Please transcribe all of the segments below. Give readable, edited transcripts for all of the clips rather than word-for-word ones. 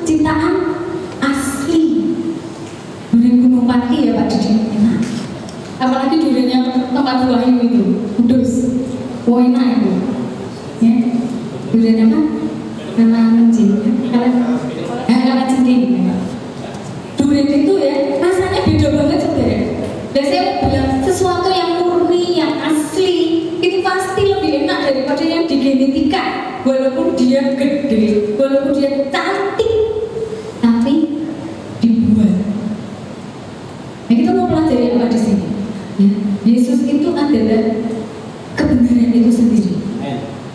ciptaan asli. Durian Gunung Pati ya Pak Didi, enak. Apalagi duriannya tempat Wahyu itu, Kudus. Wah enak itu. Ya. Durian apa? Nama kencing. Kalau cengking. Durian itu ya rasanya beda banget saudara. Dan saya mau bilang sesuatu yang murni, yang asli itu pasti lebih enak daripada yang digenetika. Walaupun dia gede, walaupun dia cantik, tapi dibuat. Nah kita mau pelajari apa di sini? Ya, Yesus itu adalah kebenaran itu sendiri.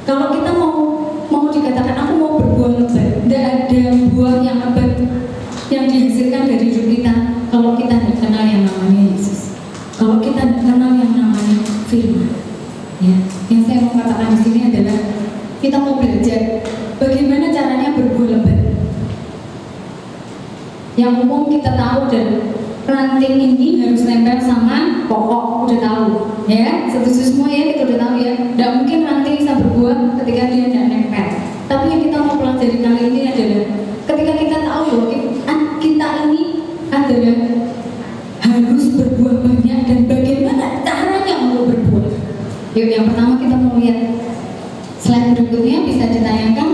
Kalau kita mau dikatakan aku mau berbuah lebat, tidak ada buah yang lebat yang dihasilkan dari hidup kita kalau kita tidak kenal yang namanya Yesus. Kalau kita tidak kenal yang namanya Firman. Ya, yang saya mau katakan di sini adalah kita mau belajar bagaimana caranya berbuah lebat. Yang umum kita tahu dan ranting ini harus nempel sama pokok, udah tahu ya, setuju semua ya, kita udah tahu ya. Tidak mungkin ranting bisa berbuah ketika dia tidak nempel. Tapi yang kita mau pelajari kali ini adalah ketika kita tahu bahwa kita ini adalah harus berbuah banyak dan bagaimana caranya untuk berbuah. Yuk yang pertama kita mau lihat slide berikutnya, bisa ditayangkan.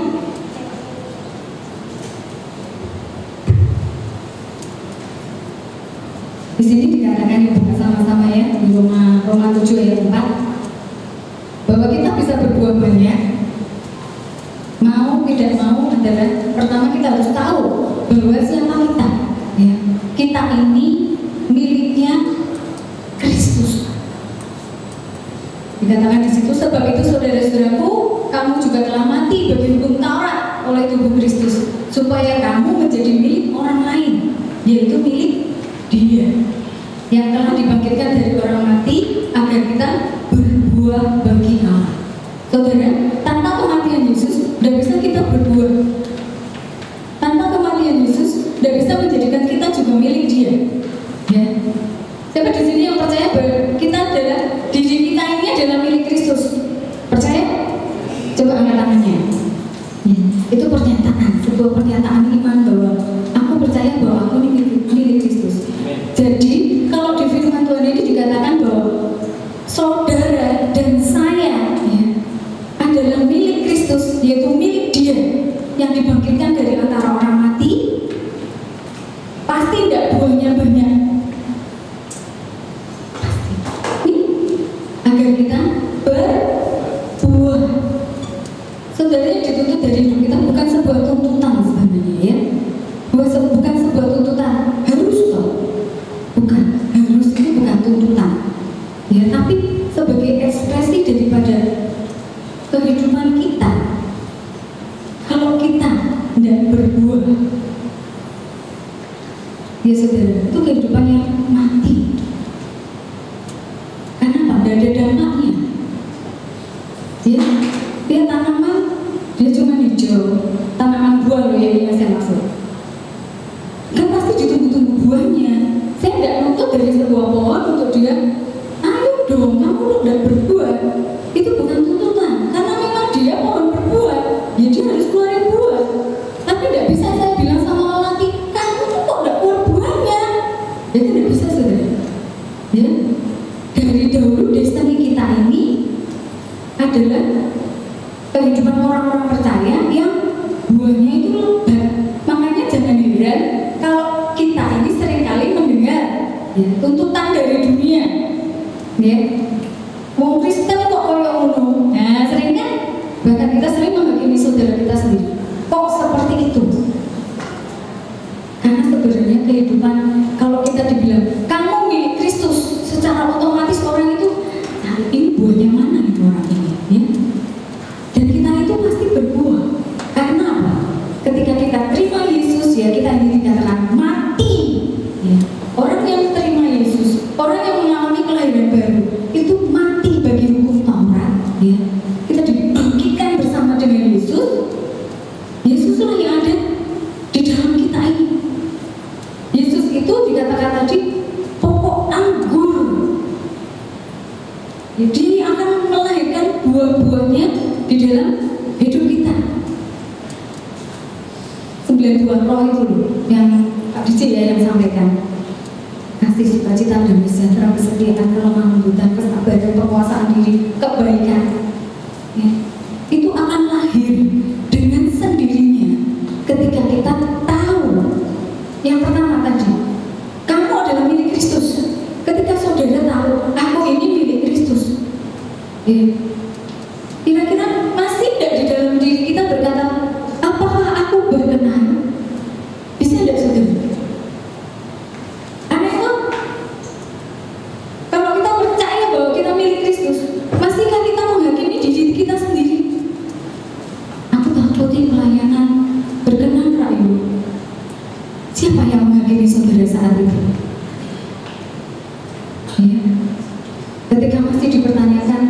Di sini dikatakan ibu sama-sama ya di Roma 7 ayat 4 bahwa kita bisa berbuah banyak. Mau tidak mau adalah pertama kita harus tahu bahwa siapa kita. Ya. Kita ini miliknya Kristus. Dikatakan di situ, sebab itu saudara-saudaraku, kamu juga telah mati bagi hukum Taurat oleh tubuh Kristus, supaya kamu menjadi milik orang lain, yaitu milik Dia yang telah dibangkitkan dari orang mati agar kita berbuah bagi Allah. Saudara, tanpa kematian Yesus tidak bisa kita berbuah. Tanpa kematian Yesus tidak bisa menjadikan kita juga milik Dia. Ya. Siapa di sini yang percaya bahwa kita adalah diri kita ini adalah milik Kristus? Percaya? Coba angkat tangannya. Ya. Itu pernyataan, sebuah pernyataan iman bahwa aku percaya bahwa aku ini milik Kristus. Jadi kalau di firman Tuhan ini dikatakan bahwa saudara dan saya ya, adalah milik Kristus, yaitu milik Dia yang dibangkitkan dari antara orang mati, pasti tidak buahnya banyak. Pasti. Agar kita berbuah. Saudara, dituntut dari hidup kita bukan sebuah tuntutan sebenarnya ya. Bukan sebuah tuntutan harus toh. Bukan, harus itu bukan tuntutan. Ya, tapi sebagai ekspresi daripada kehidupan kita. Kalau kita tidak berbuah, ya saudara, itu kehidupan yang mati. Karena apa? Tidak ada dampaknya. Ya, dia tanaman, dia cuma hijau. Tanaman buah loh ya, yang saya maksud. Kan pasti ditunggu-tunggu buahnya. Saya tidak nuntut dari sebuah pohon untuk dia, ayo dong, kamu udah berbuah. Itu bukan tuntutan, karena memang dia pohon berbuah, ya dia harus keluarin buah. Tapi tidak bisa saya bilang sama orang lagi, kamu tuh kok tidak keluar buahnya. Ya tidak bisa saudara. Ya, dari dahulu destiny kita ini adalah kehidupan orang-orang percaya yang buahnya itu lebat. Makanya jangan heran kalau kita ini seringkali mendengar ya, tuntutan dari dunia. Ya, wong Kristen kok koyo ngono. Nah, sering kan? Bahkan kita sering menghakimi saudara kita sendiri. Kok seperti itu? Karena sebenarnya kehidupan kalau kita dibilang kamu milik Kristus, secara otomatis orang itu, nah ini buahnya mana itu orang ini? Ya? Dan kita itu pasti berbuah. Karena apa? Ketika kita terima Yesus, ya kita ini dikatakan mati. Ya. Orang yang terima Yesus, orang yang mengalami kelahiran baru, itu mati bagi hukum Taurat. Ya. Kita dibangkitkan bersama dengan Yesus. Yesuslah yang ada di dalam kita ini. Yesus itu dikatakan tadi pokok anggur. Ya, dia akan melahirkan buah-buahnya di dalam hidup kita. 19 9 buah roh itu loh, yang Pak Dici ya yang sampaikan. Kasih, sukacita, damai sejahtera, kesetiaan, kelemah lembutan, kesabaran, penguasaan diri, kebaikan. Ya. Itu akan lahir dengan sendirinya ketika kita tahu. Yang pertama tadi, kamu adalah milik Kristus. Ketika saudara tahu, aku ini milik Kristus. Ya. Kira-kira masih tidak di dalam diri kita berkata, apakah aku berkenan? Bisa tidak saudara? Aneh kan? Kalau kita percaya bahwa kita milik Kristus, masihkah kita menghakimi diri kita sendiri? Aku takutin pelayanan, berkenan rayu. Siapa yang menghakimi saudara saat itu? Ya. Ketika masih dipertanyakan,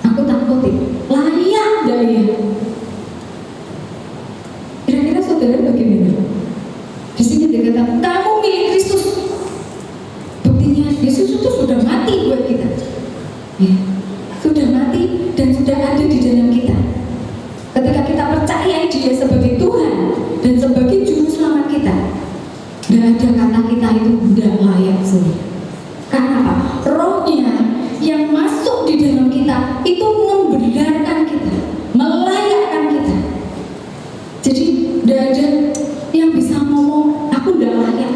aku takutin, layak gak ya? Kira-kira saudara bagaimana? Di sini dikatakan kamu milik Kristus. Buktinya Yesus itu sudah mati buat kita. Ya. Sudah mati dan sudah ada di dalam kita. Ketika kita percaya Dia sebagai Tuhan dan sebagai juru selamat kita, tidak ada kata kita itu tidak layak sih. Karena apa? Rohnya yang masuk di dalam kita itu membenarkan kita, melayakkan kita. Jadi tidak ada yang bisa ngomong aku tidak layak.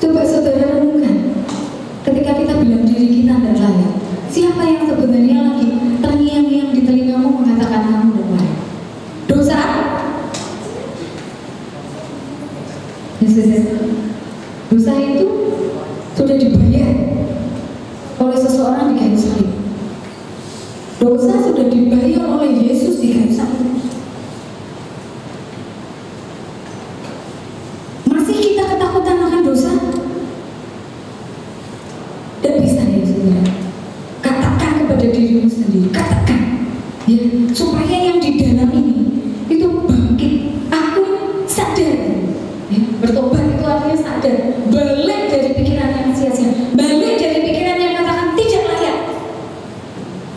Coba saudara renungkan, ketika kita bilang diri kita tidak layak, siapa yang sebenarnya lagi terngiang-ngiang di telingamu mengatakan kamu tidak layak? Dosa? Dosa itu sudah dibayar oleh seseorang di kayu salib. Dosa sudah dibayar oleh Yesus di kayu salib. Masih kita ketakutan akan dosa? Tidak bisa ya saudara. Katakan kepada dirimu sendiri, katakan ya, supaya yang di dalam ini itu bangkit. Aku sadar ya, bertobat itu artinya sadar, balik dari pikiran yang sia-sia, balik dari pikiran yang katakan tidak layak.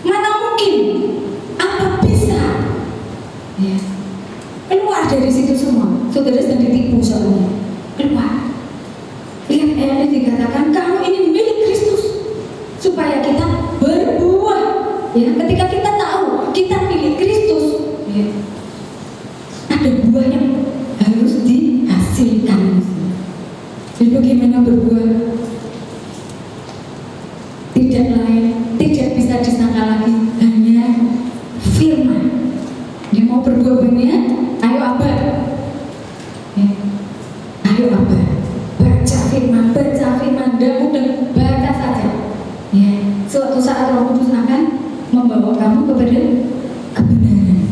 Mana mungkin? Apa bisa? Ya. Keluar dari situ semua. Saudara sedang ditipu soalnya. Keluar. Lihat ayatnya dikatakan kamu ini milik Kristus, supaya kita berbuah. Ya, ketika kita tahu kita milik Kristus, ya, ada buah yang harus dihasilkan. Jadi bagaimana berbuah? Tidak lain, tidak bisa disangka lagi, hanya firman. Dia mau berbuah banyak, ayo abah. Ya. Ayo abah, baca firman, tidak mudah, baca saja. Ya. Suatu saat Roh Kudus akan membawa kamu kepada kebenaran.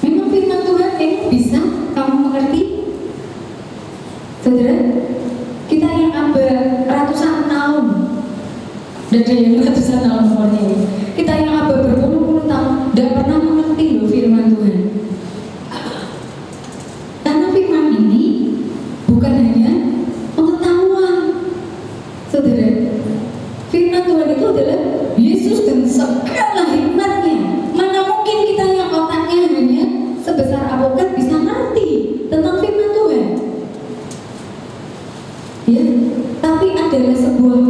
Memang firman Tuhan ini bisa kamu mengerti. Saudara, kita yang abah ratusan tahun, dan ada yang ratusan tahun umurnya ini, kita yang abah berpuluh-puluh tahun tidak pernah mengerti loh firman Tuhan. Karena firman ini bukan hanya pengetahuan. Saudara, firman Tuhan itu adalah Yesus dan segala hikmatnya. Mana mungkin kita yang otaknya hanya sebesar avokat bisa ngerti tentang firman Tuhan? Ya, tapi adalah sebuah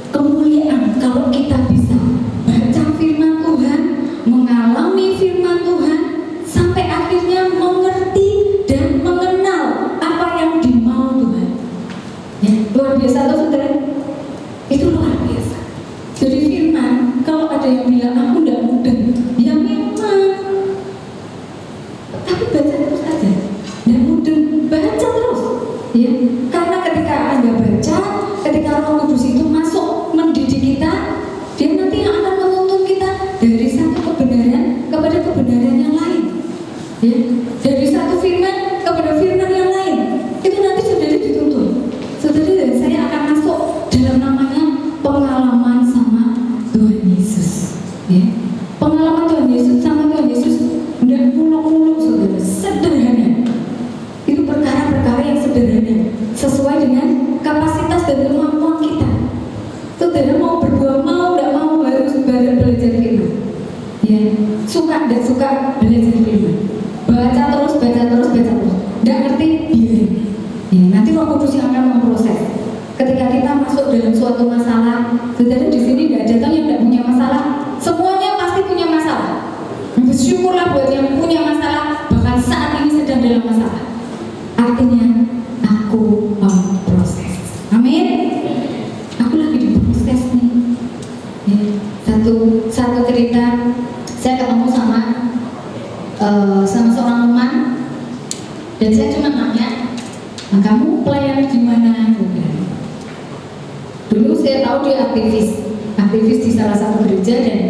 kemuliaan kalau kita bisa baca firman Tuhan, mengalami firman Tuhan sampai akhirnya mengerti dan mengenal apa yang dimau Tuhan. Ya, luar biasa atau saudara? Itu luar biasa. Jadi firman, kalau ada yang bilang aku tidak mudah, ya memang. Tapi baca terus aja. Tidak mudah, baca terus. Ya, karena ketika Anda baca, ketika Roh Kudus itu masuk mendidik kita, dia nanti akan menuntun kita dari satu kebenaran kepada kebenaran yang lain. Ya, dari satu firman kepada firman yang lain. Itu nanti saudara dituntun. Saudara dan saya akan masuk dalam namanya pengalaman sama Tuhan Yesus. Ya, pengalaman Tuhan Yesus sama Tuhan Yesus tidak muluk-muluk saudara, sederhana. Itu perkara-perkara yang sederhana, sesuai dengan kapasitas dan kemampuan kita. Saudara mau berbuah, mau tidak mau harus belajar firman. Ya, suka dan suka belajar firman. baca terus. Nggak ngerti, biarin. Ya, nanti Roh Kudus yang akan memproses. Ketika kita masuk dalam suatu masalah, saudara di sini nggak ada yang nggak punya masalah. Semuanya pasti punya masalah. Bersyukurlah buat yang punya masalah, bahkan saat ini sedang dalam masalah. Artinya, aku mau proses. Amin. Aku lagi diproses nih. Ya, satu cerita, saya ketemu sama seorang teman, dan saya cuma nanya, nah, kamu pelayan di mana? Dulu saya tahu dia aktivis di salah satu gereja, dan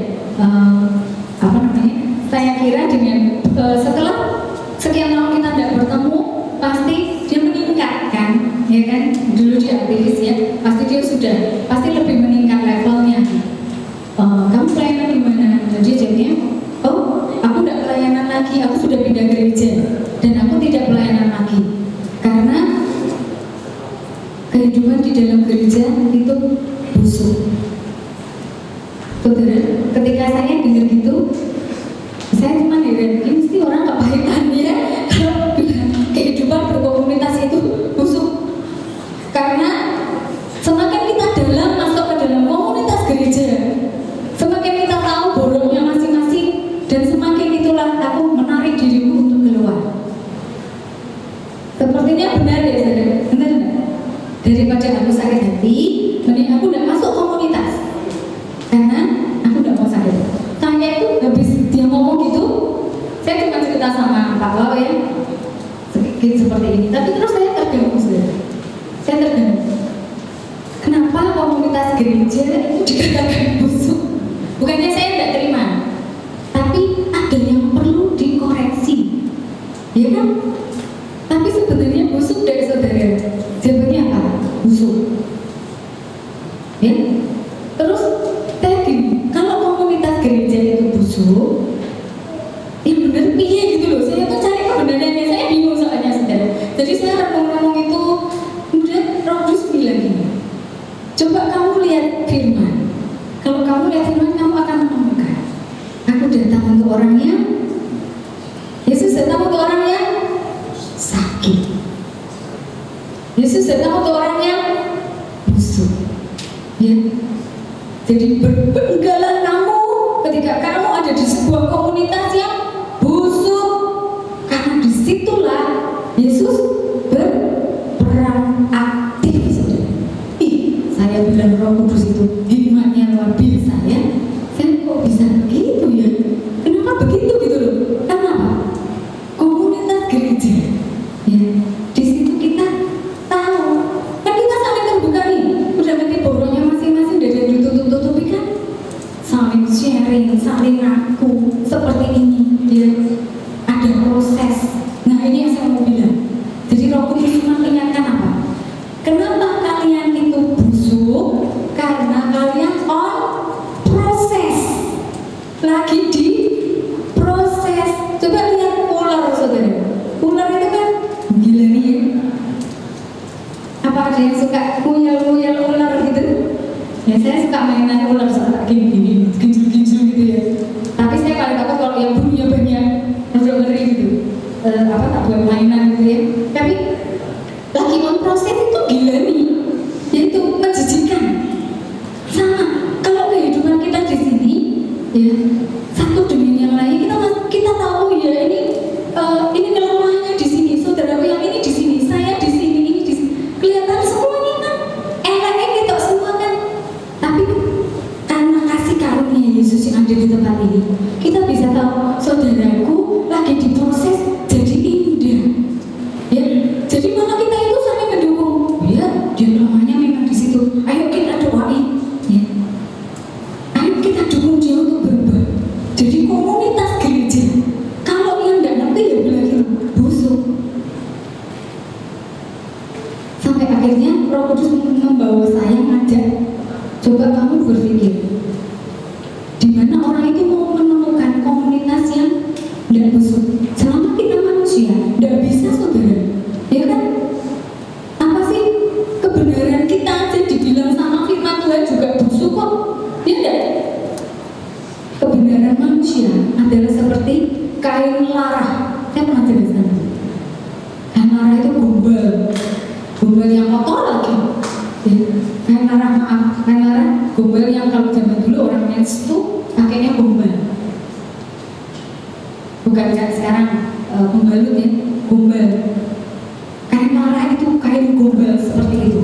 saya kira dengan setelah sekian tahun kita tidak bertemu, pasti dia meningkat kan, ya kan? Dulu dia aktivis ya, pasti lebih meningkat levelnya. Kamu pelayanan di mana? Dan dia jawabnya, oh, aku tidak pelayanan lagi, aku sudah pindah gereja, dan aku tidak pelayanan lagi karena kehidupan di dalam gereja itu busuk. Saudara, ketika saya dengar gitu, saya cuma heran, ini mesti orang kebahitannya kalau bilang kehidupan berkomunitas itu busuk. Karena semakin kita masuk ke dalam komunitas gereja, semakin kita tahu boroknya masing-masing, dan semakin itulah aku menarik diriku untuk keluar. Sepertinya benar ya saudara, benar nggak? Daripada aku sakit hati, mending aku nggak masuk komunitas, karena aku nggak mau sakit. Saya itu habis dia ngomong gitu, saya cuma cerita sama Pak Lau ya, sedikit seperti ini. Tapi terus saya terganggu, saudara. Saya terganggu. Kenapa komunitas gereja itu dikatakan busuk? Bukannya saya tidak terima, tapi ada yang perlu dikoreksi, ya kan? Tapi sebenarnya busuk dari saudara, jawabannya apa? Busuk. Ya. Terus saya gini, kalau komunitas gereja itu busuk, ya bener piye gitu loh. Saya tuh cari kebenarannya, saya bingung soalnya saudara. Jadi saya renung-renung itu, kemudian Roh Kudus bilang gini, coba kamu lihat firman. Kalau kamu lihat firman, kamu akan menemukan. Aku datang untuk orang yang, Yesus datang untuk orang yang sakit. Yesus datang untuk orang yang busuk. Ya. Jadi berbenggalah kamu ketika kamu ada di sebuah komunitas yang busuk, karena disitulah Yesus berperan aktif. Saya bilang Roh Kudus itu hikmatnya luar biasa ya. Saya kok bisa begitu ya? Kenapa begitu gitu loh? Kenapa? Komunitas gereja, ya, di situ kita tahu, kan kita saling terbuka nih. Udah nanti boroknya masing-masing udah ada ditutup-tutupi kan? Saling sharing, saling ngaku seperti ini, ya. Ada proses. Nah ini yang saya mau bilang. Jadi Roh Kudus cuma ingatkan apa? Kenapa kalian itu busuk? Karena kalian on proses, lagi di proses. Coba lihat ular saudara. Ular itu kan gila nih ya. Apa ada yang suka nguyel-nguyel ular gitu? Ya saya suka mainan ular suka gini-gini, ginjul-ginjul gitu ya. Tapi saya paling takut kalau yang bulunya banyak, rada ngeri gitu. Tak buat mainan gitu ya. Tapi lagi on proses itu gila nih, yaitu menjijikan. Sama kalau kehidupan kita di sini, ya satu demi yang lain kita tahu ya ini kelemahannya di sini, saudaraku yang ini di sini, saya di sini, ini di sini. Kelihatan semuanya kan enaknya kita semua kan. Tapi karena kasih karunia Yesus yang ada di tempat ini, kita bisa tahu saudaraku lagi diproses jadi indah. Ya, jadi mana kita itu saling mendukung. Ya, dia namanya memang di situ. Ayo kita doain. Ya. Ayo kita dukung dia untuk berubah. Jadi komunitas gereja, kalau yang nggak ngerti ya bilang gitu, busuk. Sampai akhirnya Roh Kudus membawa saya ngajak, coba kamu berpikir, di mana orang itu mau menemukan komunitas yang nggak busuk. Selama kita manusia, nggak bisa saudara. Ya kan? Apa sih kebenaran kita aja dibilang sama firman Tuhan juga busuk kok? Ya enggak? Kebenaran manusia adalah seperti kain larah. Saya pernah marah itu gombal yang kotor lagi. Ya, kain marah, maaf, kain marah gombal yang kalau zaman dulu orang mens itu pakainya gombal, bukan kayak sekarang pembalut ya, gombal. Kain marah itu kain gombal seperti itu.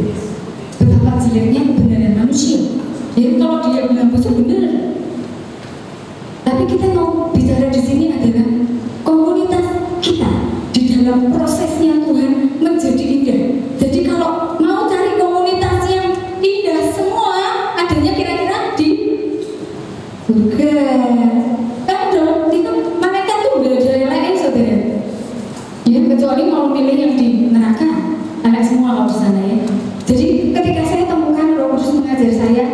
Betapa jeleknya kebenaran manusia. Jadi kalau dia bilang busuk benar. Tapi kita mau bicara di sini adalah komunitas kita di dalam prosesnya Tuhan menjadi indah. Jadi kalau mau cari komunitas yang indah semua adanya kira-kira di surga. Kan dong, itu mereka tuh belajar yang lain saudara. Ya kecuali mau milih yang di neraka, anak semua kalau di sana ya. Jadi ketika saya temukan Roh Kudus mengajar saya,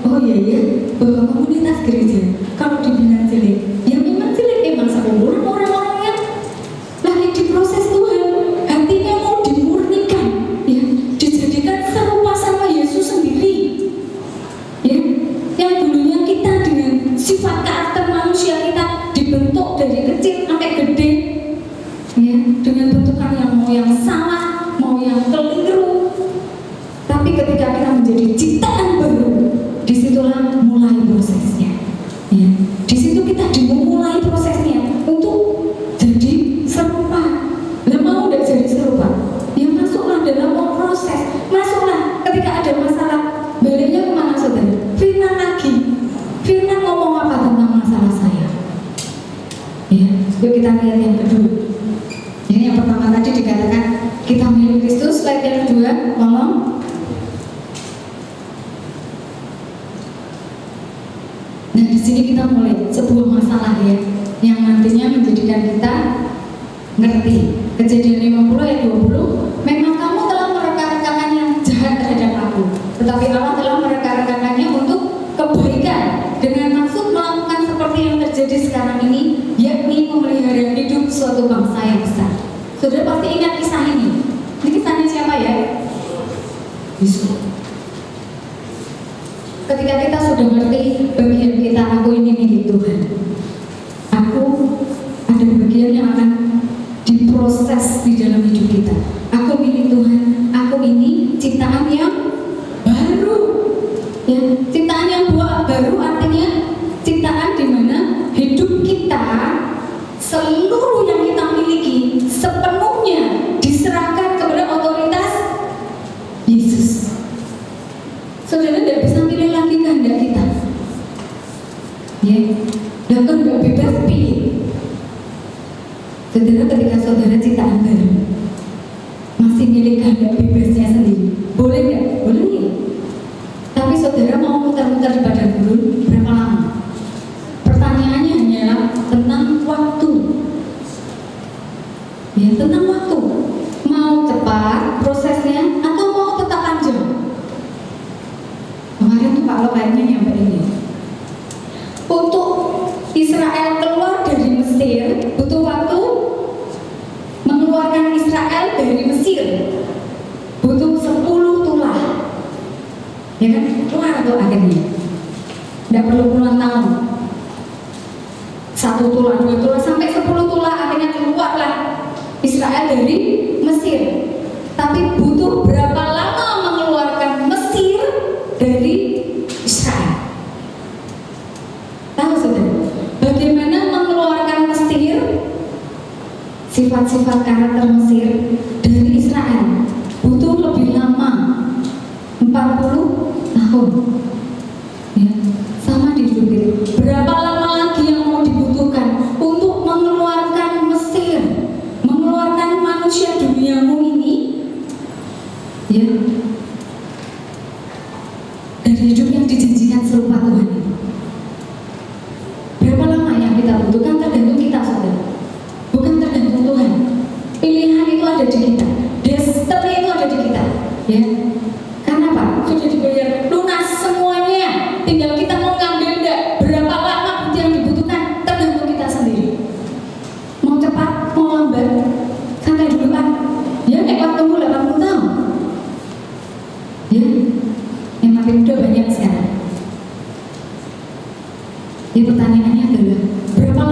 oh iya bahwa komunitas gereja kalau dibilang jelek, ya memang jelek, emang sekumpulan orang-orang yang lagi diproses Tuhan, hatinya mau dimurnikan, ya dijadikan serupa sama Yesus sendiri, ya yang dulunya kita dengan sifat karakter manusia kita dibentuk dari kecil sampai gede, ya dengan bentukan yang mau yang salah, mau yang keliru. Tapi ketika kita menjadi ciptaan baru, disitulah mulai prosesnya. Ya, di situ kita dimulai prosesnya untuk jadi serupa. Lah mau udah jadi serupa, ya masuklah dalam proses. Masuklah ketika ada masalah, baliknya kemana saudara? Firman lagi. Firman ngomong apa tentang masalah saya? Ya, yuk kita lihat yang kedua. Ini yang pertama tadi dikatakan kita milik Kristus. Slide yang kedua ngomong. Nah di sini kita mulai sebuah masalah ya, yang nantinya menjadikan kita ngerti. Kejadian 50 ayat 20, memang kamu telah mereka-rekakan yang jahat terhadap aku, tetapi Allah telah mereka-rekakannya untuk kebaikan, dengan maksud melakukan seperti yang terjadi sekarang ini, yakni memelihara hidup suatu bangsa yang besar. Saudara pasti ingat kisah ini. Ini kisahnya siapa ya? Yesus. Ketika kita sudah ngerti bagian kita, aku ini milik Tuhan, aku ada bagian yang akan diproses di dalam hidup kita. Aku milik Tuhan, aku ini ciptaan yang baru, ya, ciptaan yang baru artinya ciptaan di mana hidup kita, seluruh yang kita miliki sepenuhnya diserahkan kepada otoritas Yesus. Saudara tidak bisa pilih lagi kehendak kita. Ya, dan kehendak bebas pilih. Saudara ketika saudara ciptaan baru masih milik kehendak bebasnya sendiri, boleh nggak? Boleh ya. Tapi saudara mau muter-muter di padang gurun berapa lama? Pertanyaannya hanyalah tentang waktu. Ya, tentang waktu. Mau cepat prosesnya atau mau tetap panjang? Kemarin tuh Pak Lo kayaknya nyampe ini. Untuk Israel keluar dari Mesir butuh waktu. Mengeluarkan Israel dari Mesir butuh 10 tulah. Ya kan? Keluar tuh akhirnya. Tidak perlu puluhan tahun. 1 tulah, 2 tulah, sampai 10 tulah akhirnya keluarlah Israel dari Mesir. Tapi butuh berapa lama mengeluarkan Mesir dari Israel? Tahu saudara? Bagaimana mengeluarkan Mesir, sifat-sifat karakter Mesir dari Israel? Butuh lebih lama, 40 tahun. Ya, sama di hidup kita. Berapa lama lagi yang mau dibutuhkan untuk mengeluarkan Mesir, mengeluarkan manusia duniamu ini, ya, dari hidup yang dijanjikan serupa Tuhan itu? Berapa lama yang kita butuhkan tergantung kita saudara, bukan tergantung Tuhan. Pilihan itu ada di kita, destiny itu ada di kita, ya. Karena apa? Sudah dibayar lunas semuanya, tinggal kita mau ngambil enggak. Berapa lama yang dibutuhkan tergantung kita sendiri. Mau cepat, mau lambat, santai dulu kan. Ya, nek tunggu 80 tahun. Ya, yang makin muda banyak sekarang. Jadi pertanyaannya adalah berapa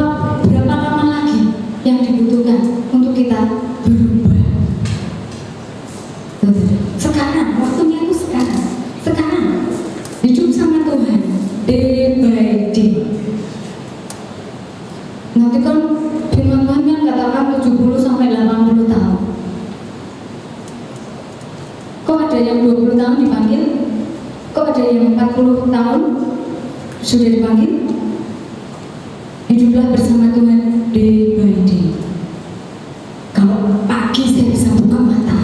lama lagi yang dibutuhkan untuk kita berubah? Sekarang, waktunya itu sekarang. Sekarang, hidup sama Tuhan, day by day. Nanti kan firman Tuhan kan katakan 70 sampai 80 tahun. Kok ada yang 20 tahun dipanggil? Kok ada yang 40 tahun sudah dipanggil? Hiduplah bersama Tuhan day by day. Kalau pagi saya bisa buka mata,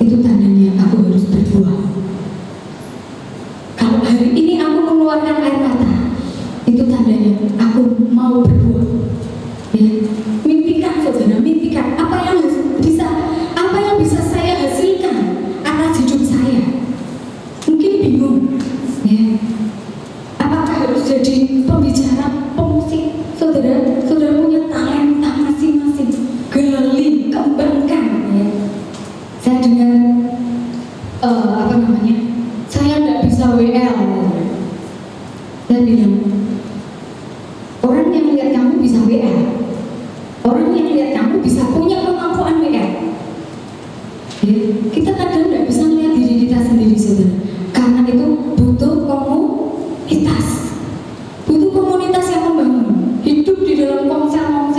itu tandanya aku harus berbuah. Kalau hari ini aku mengeluarkan air mata, itu tandanya aku mau berbuah. Ya, mimpikan saudara, mimpikan apa yang bisa saya hasilkan atas hidup saya. Mungkin bingung, ya. Apakah harus jadi pembicara, pemusik? Saudara punya talenta masing-masing. Gali, kembangkan, ya. Saya dengar saya tidak bisa WL. Saya bilang, orang yang lihat kamu bisa WL, orang yang lihat kamu bisa punya kemampuan WL. Ya, kita kadang tidak bisa melihat diri kita sendiri, saudara. Karena itu butuh komunitas, yang membangun hidup di dalam komsel.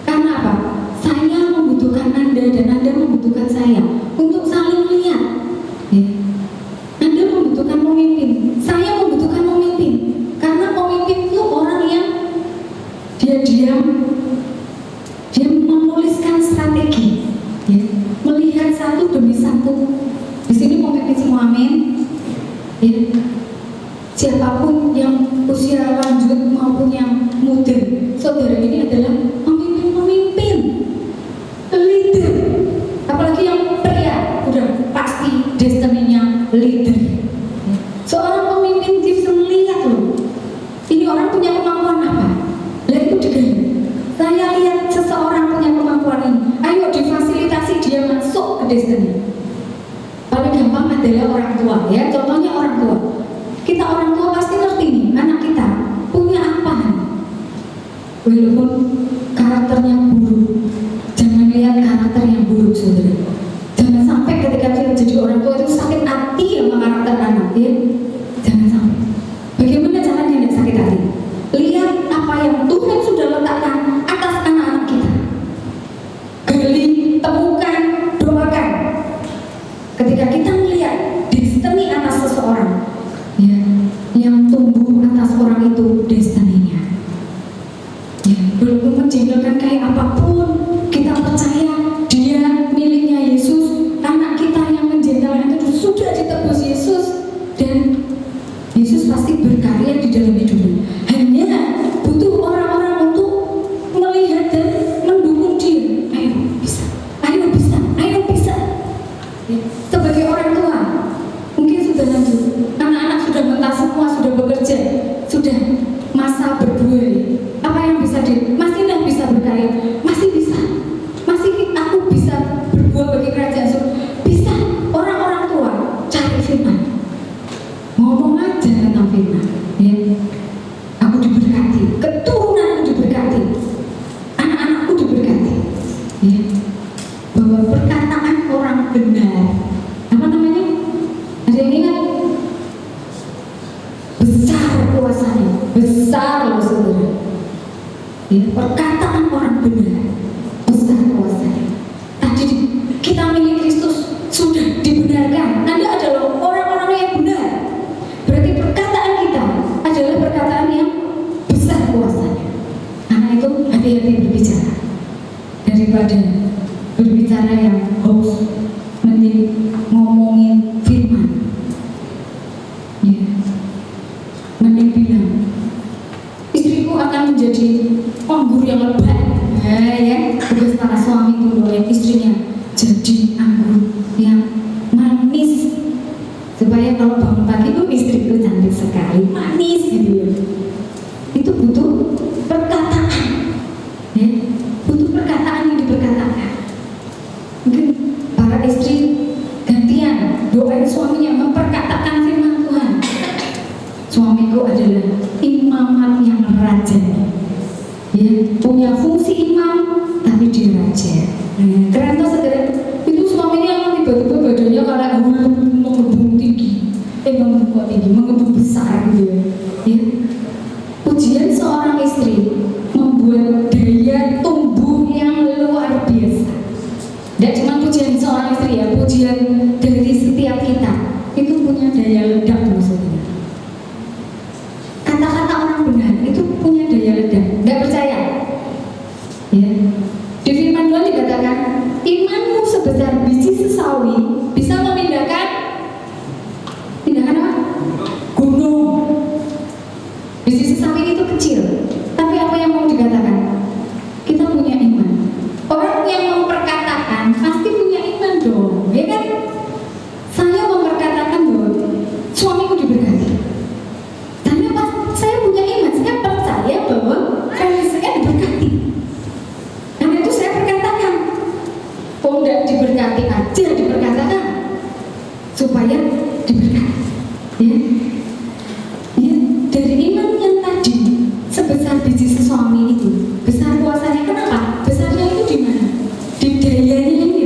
Karena apa? Saya membutuhkan Anda dan Anda membutuhkan saya untuk saling melihat. Ya. Anda membutuhkan pemimpin, saya membutuhkan pemimpin. Karena pemimpin itu orang yang dia menuliskan strategi, ya. Melihat satu demi satu. Di sini pemimpin semua, amin. Ya. Siapapun yang usia lanjut maupun yang muda, saudara ini adalah pemimpin, leader. Apalagi yang pria, udah pasti destininya leader. Seorang pemimpin bisa melihat loh, ini orang punya kemampuan apa. Lalu itu digali. Saya lihat seseorang punya kemampuan ini, ayo difasilitasi dia masuk ke destiny. Paling gampang adalah orang tua, ya. Contohnya orang tua. Kita orang tua pasti ngerti nih, anak kita punya apa. Walaupun karakternya buruk, jangan lihat karakter yang buruk, saudara. Jangan sampai ketika kita jadi orang tua itu sakit hati sama karakter anak, ya. Jangan sampai. Bagaimana caranya tidak sakit hati? Lihat apa yang Tuhan sudah letakkan atas anak-anak kita. Gali, temukan, doakan. Ketika kita melihat destiny atas seseorang, ya, yang tumbuh atas orang itu destininya. Ya, walaupun menjengkelkan kayak apapun, kita percaya dia miliknya Yesus. Anak kita yang menjengkelkan itu sudah ditebus Yesus, dan Yesus pasti berkarya di dalam hidupnya. Hanya butuh orang-orang untuk melihat dan mendukung dia. Ayo bisa. Ya, sebagai orang tua, mungkin sudah lanjut. Anak-anak sudah mentas semua, sudah bekerja, sudah masa berbuah. Apa yang bisa masih tidak bisa berkarya? Masih bisa. Masih aku bisa berbuah bagi kerajaan surga. Bisa. Orang-orang tua cari firman, ngomong aja tentang firman. Ya. Aku diberkati, keturunanku diberkati, anak-anakku diberkati. Ya. Bahwa perkataan orang benar, apa namanya? Ada yang ingat? Besar kuasanya, besar loh, saudara. Ya, perkataan orang benar, besar kuasanya. Tadi kita milik Kristus sudah dibenarkan. Anda adalah orang-orang yang benar. Berarti perkataan kita adalah perkataan yang besar kuasanya. Karena itu hati-hati berbicara daripada berbicara yang hoax, mending ngomongin firman. Ya. Mending bilang, istriku akan menjadi anggur yang lebat. Ya, tugas para suami itu oleh istrinya jadi anggur yang manis, supaya kalau bangun pagi itu istriku cantik sekali, manis gitu ya. Itu butuh perkataan, ya, butuh perkataan yang diperkatakan. Mungkin para istri gantian doain suaminya memperkatakan firman Tuhan. Suamiku adalah imamat yang raja, ya, punya fungsi imam tapi dia raja. Keren tuh, saudara. Itu suaminya yang tiba Tidak cuma pujian seorang istri ya, pujian dari setiap kita itu punya daya ledak maksudnya. Kata-kata orang benar itu punya daya ledak. Tidak percaya? Ya. Di firman Tuhan dikatakan, imanmu sebesar biji sesawi bisa memindahkan apa? Gunung. Biji sesawi itu kecil, tapi apa yang mau dikatakan? Kita punya iman. Orang yang memperkatakan pasti punya iman dong, ya kan? Saya memperkatakan bahwa suamiku diberkati. Saya punya iman, saya percaya bahwa saya diberkati. Karena itu saya berkatakan, oh tidak diberkati aja diperkatakan supaya diberkati. Ya. Ya, dari iman yang tadi sebesar biji sesuami itu, besar kuasanya. Kenapa? Besarnya itu di mana? Di dayanya ini.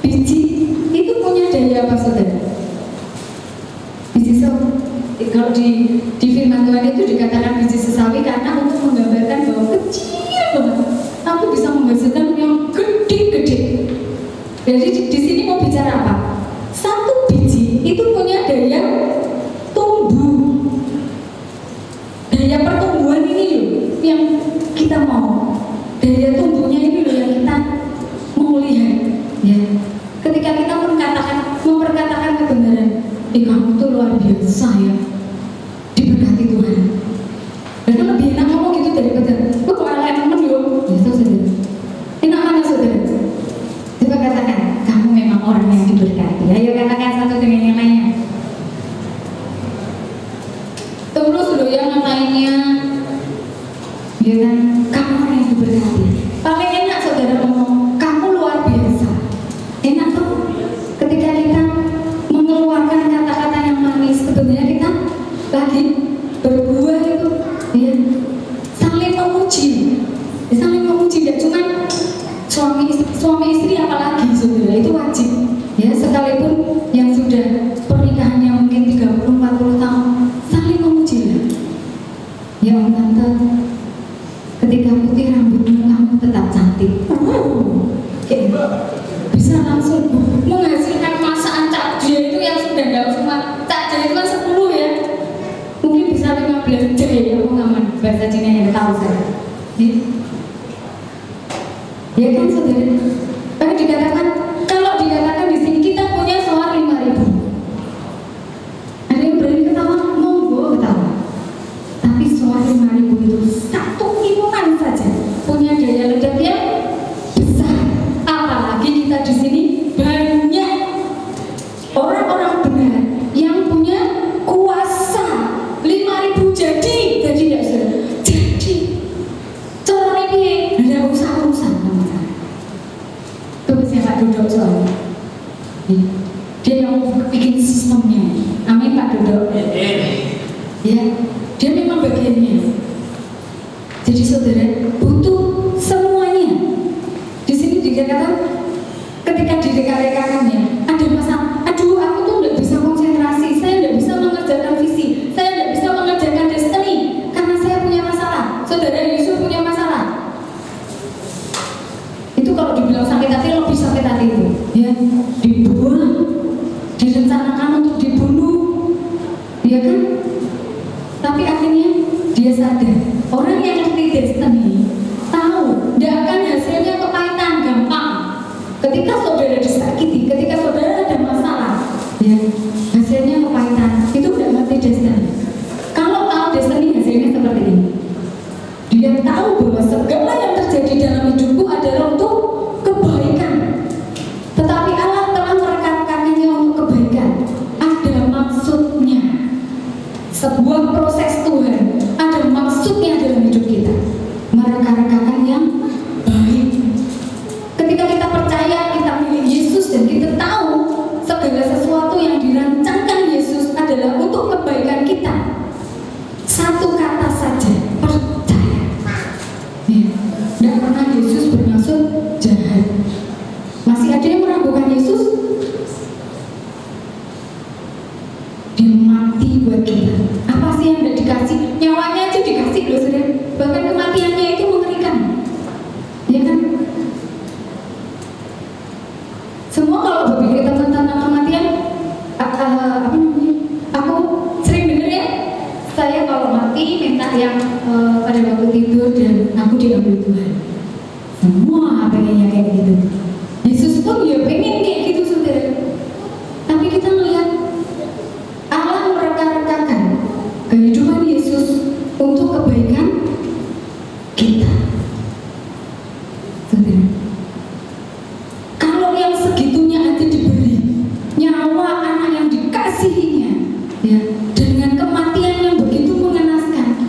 Biji itu punya daya apa saudara? Biji sesawi, kalau di firman Tuhan itu dikatakan biji sesawi karena untuk menggambarkan bahwa kecil banget, tapi bisa menghasilkan yang gede-gede. Jadi di sini mau bicara apa? Satu biji itu punya daya tumbuh, daya pertumbuhan ini loh yang kita mau. Daya tumbuhnya ini loh yang kita mau lihat. Ya. Ketika kita memperkatakan kebenaran, kamu tuh luar biasa ya, diberkati Tuhan. Dan kan lebih enak ngomong gitu daripada kok ala temen yo. Ya saudara. Enak mana saudara? Coba katakan, kamu memang orang yang diberkati. Ayo katakan satu dengan yang lainnya. Terus loh yang lainnya, ya kan? Kamu orang yang diberkati. Paling enak saudara ngomong, kamu luar biasa. Enak tuh. Ketika kita mengeluarkan kata-kata yang manis, sebenarnya kita lagi berbuah itu, ya, saling memuji, tidak cuma suami istri apalagi saudara, itu wajib, ya, sekalipun yang sudah pernikahannya mungkin 30-40 tahun, saling memuji, ya om tante, ketika putih rambutmu kamu tetap cantik, bisa langsung menghasilkan masakan cakja itu yang sudah tidak cuma cakja itu kan 10 ya, mungkin bisa 15 jari ya, aku ngaman bahasa Cina yang tahu saya. Ya kan saudara? Tapi dikatakan, kalau dikatakan di sini kita punya soal 5.000. Ada yang berani ketawa, monggo ketawa. Tapi soal 5.000 itu satu iman saja punya daya ledak yang besar. Apalagi kita di sini banyak orang-orang benar yang punya kuasa 5.000 jadi tidak saudara? Jadi cara ini ada urusan sama saya. Coba saya Pak Duduk soalnya. Dia yang bikin sistemnya. Amin Pak Duduk. Ya, dia memang bagiannya. Jadi saudara butuh semuanya. Di sini dikatakan ketika didekatkannya ada masalah. Aduh, aku tuh nggak bisa konsentrasi. Saya nggak bisa mengerjakan visi. Saya nggak bisa mengerjakan destiny karena saya punya masalah. Saudara Yusuf punya masalah. Itu kalau dibilang sakit hati lebih sakit hati itu. Ya, dibunuh, direncanakan untuk dibunuh, ya kan? Tapi akhirnya dia sadar. Orang yang ngerti destiny tahu, tidak akan hasilnya kepahitan gampang. Ketika saudara disakiti, ketika saudara ada masalah, ya hasilnya kepahitan. Itu tidak ngerti destiny. Kalau tahu destiny hasilnya seperti ini. Dia tahu bahwa segala yang terjadi dalam hidupku adalah untuk kebaikan. Tetapi Allah telah merekatkannya untuk kebaikan. Ada maksudnya. Sebuah proses Tuhan ada maksudnya dalam hidup kita. kita tentang kematian, apa namanya? Aku sering denger ya, saya kalau mati minta yang pada waktu tidur dan aku diambil Tuhan. Semua pengennya kayak gitu. Yesus pun ya pengen kayak gitu saudara. Tapi kita melihat Allah mereka-rekakan kehidupan Yesus untuk kebaikan kita. Saudara, kalau yang segitunya aja diberi nyawa anak yang dikasihinya, ya, dengan kematian yang begitu mengenaskan,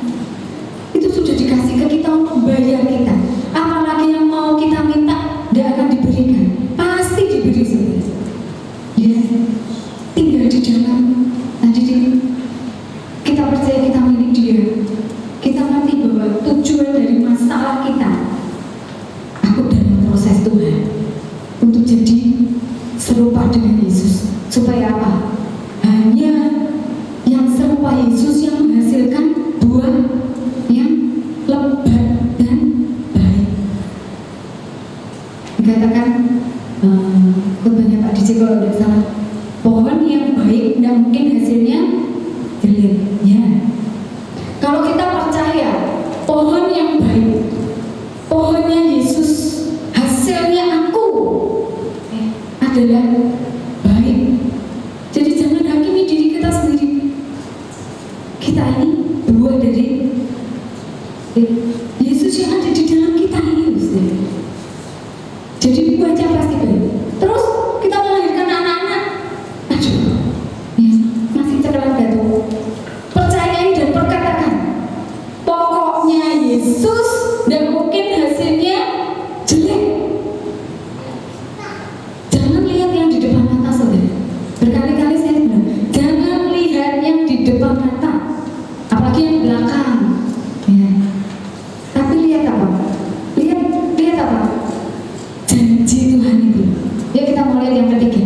itu sudah dikasih ke kita untuk bayar kita. Apalagi yang mau kita minta tidak akan diberikan, pasti diberi saudara. Ya, tinggal di dalam tadi kita percaya kita milik Dia. Kita ngerti bahwa tujuan dari masalah kita, aku dalam proses Tuhan untuk jadi serupa dengan Yesus. Supaya apa? Hanya yang serupa Yesus yang menghasilkan buah yang lebat dan baik. Dikatakan khotbahnya Pak DJ kalau tidak salah, pohon yang baik tidak mungkin hasilnya jelek. Ya. Kalau kita percaya pohon yang baik, pohonnya Yesus, hasilnya aku adalah baik. Jadi jangan hakimi diri kita sendiri. Kita ini buah dari Yesus yang ada di dalam kita ini, saudara. Jadi buahnya pasti baik. Terus kita melahirkan anak-anak, aduh, ya, masih cekalan batu. Percayai dan perkatakan, pokoknya Yesus dan mungkin hasilnya jelek. Jangan lihat yang di depan mata saudara. Berkali-kali saya bilang, jangan lihat yang di depan mata, apalagi yang belakang. Ya. Tapi lihat apa? Lihat apa? Janji Tuhan itu. Ya, kita mau lihat yang ketiga.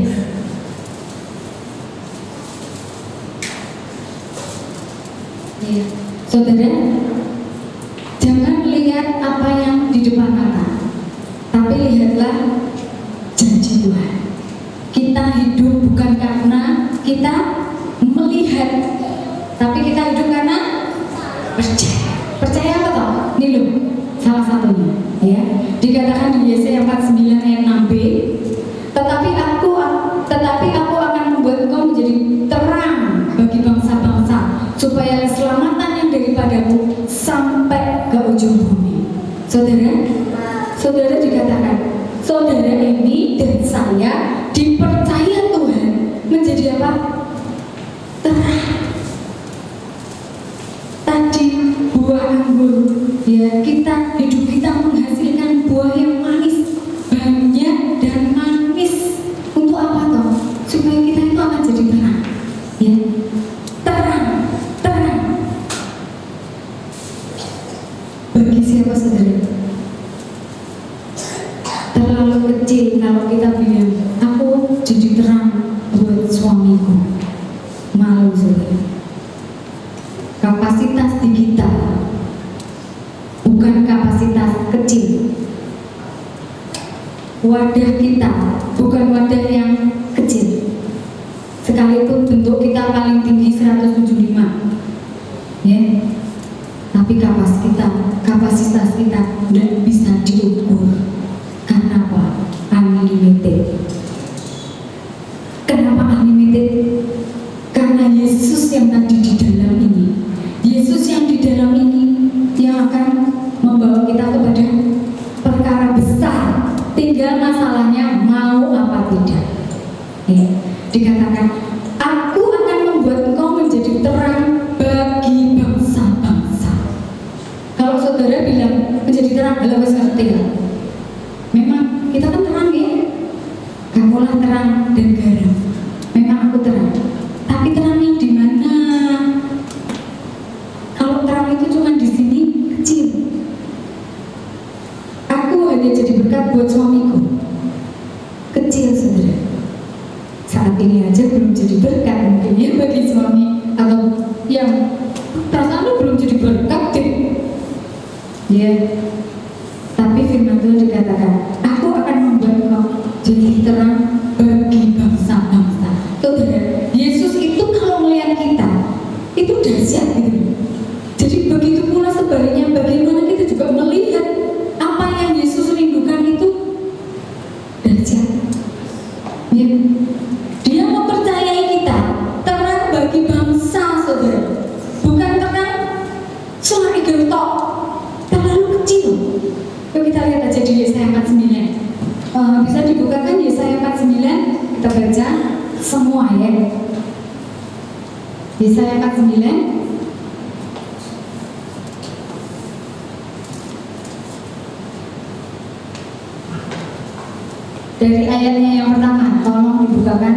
Ya, saudara, jangan lihat apa yang di depan mata, tapi lihatlah janji Tuhan. Kita hidup bukan karena kita melihat, tapi kita hidup karena percaya. Percaya apa toh? Ini loh, salah satunya. Ya, dikatakan di Yesaya 49 ayat 6b, tetapi aku akan membuat engkau menjadi terang bagi bangsa-bangsa, supaya keselamatan yang daripadamu sampai ke ujung bumi. Saudara dikatakan, saudara ini dan saya dipercaya Tuhan menjadi apa? Terang. Tadi buah anggur, ya, hidup kita menghasilkan buah yang manis, banyak dan manis. Untuk apa toh? Supaya kita itu akan jadi terang. Ya. Terang. Bagi siapa saudara? Terlalu kecil kalau kita bilang, aku jadi terang buat suamiku. Malu saudara. Kapasitas digital bukan kapasitas kecil. Wadah kita bukan wadah yang kecil. Sekalipun bentuk kita paling tinggi 175, ya, tapi kapasitas kita tidak bisa diukur. Karena apa? Unlimited. Kenapa unlimited? Karena Yesus yang tadi di dalam ini, Yesus yang di dalam ini yang akan membawa kita kepada perkara besar. Tinggal masalahnya mau apa tidak. Ya, dikatakan, aku akan membuat engkau menjadi terang bagi bangsa-bangsa. Kalau saudara bilang menjadi terang, adalah wes ngerti lah. Memang kita kan terang ya. Kamulah terang dan garam. Memang aku terang. Tapi terangnya di mana? Kalau terang itu cuma di sini kecil. Aku hanya jadi berkat buat suamiku. Kecil saudara. Saat ini aja belum jadi berkat mungkin ya bagi suami, atau yang perasaan lu belum jadi berkat deh. Ya. Tapi firman Tuhan dikatakan, aku akan membuat kau jadi terang bagi bangsa. Dia mempercayai kita terang bagi bangsa, saudara. Bukan terang cuma tok, terlalu kecil. Yuk kita lihat aja di Yesaya 49. Bisa dibukakan Yesaya 49, kita baca semua ya. Yesaya 49. Dari ayatnya yang pertama, tolong dibukakan.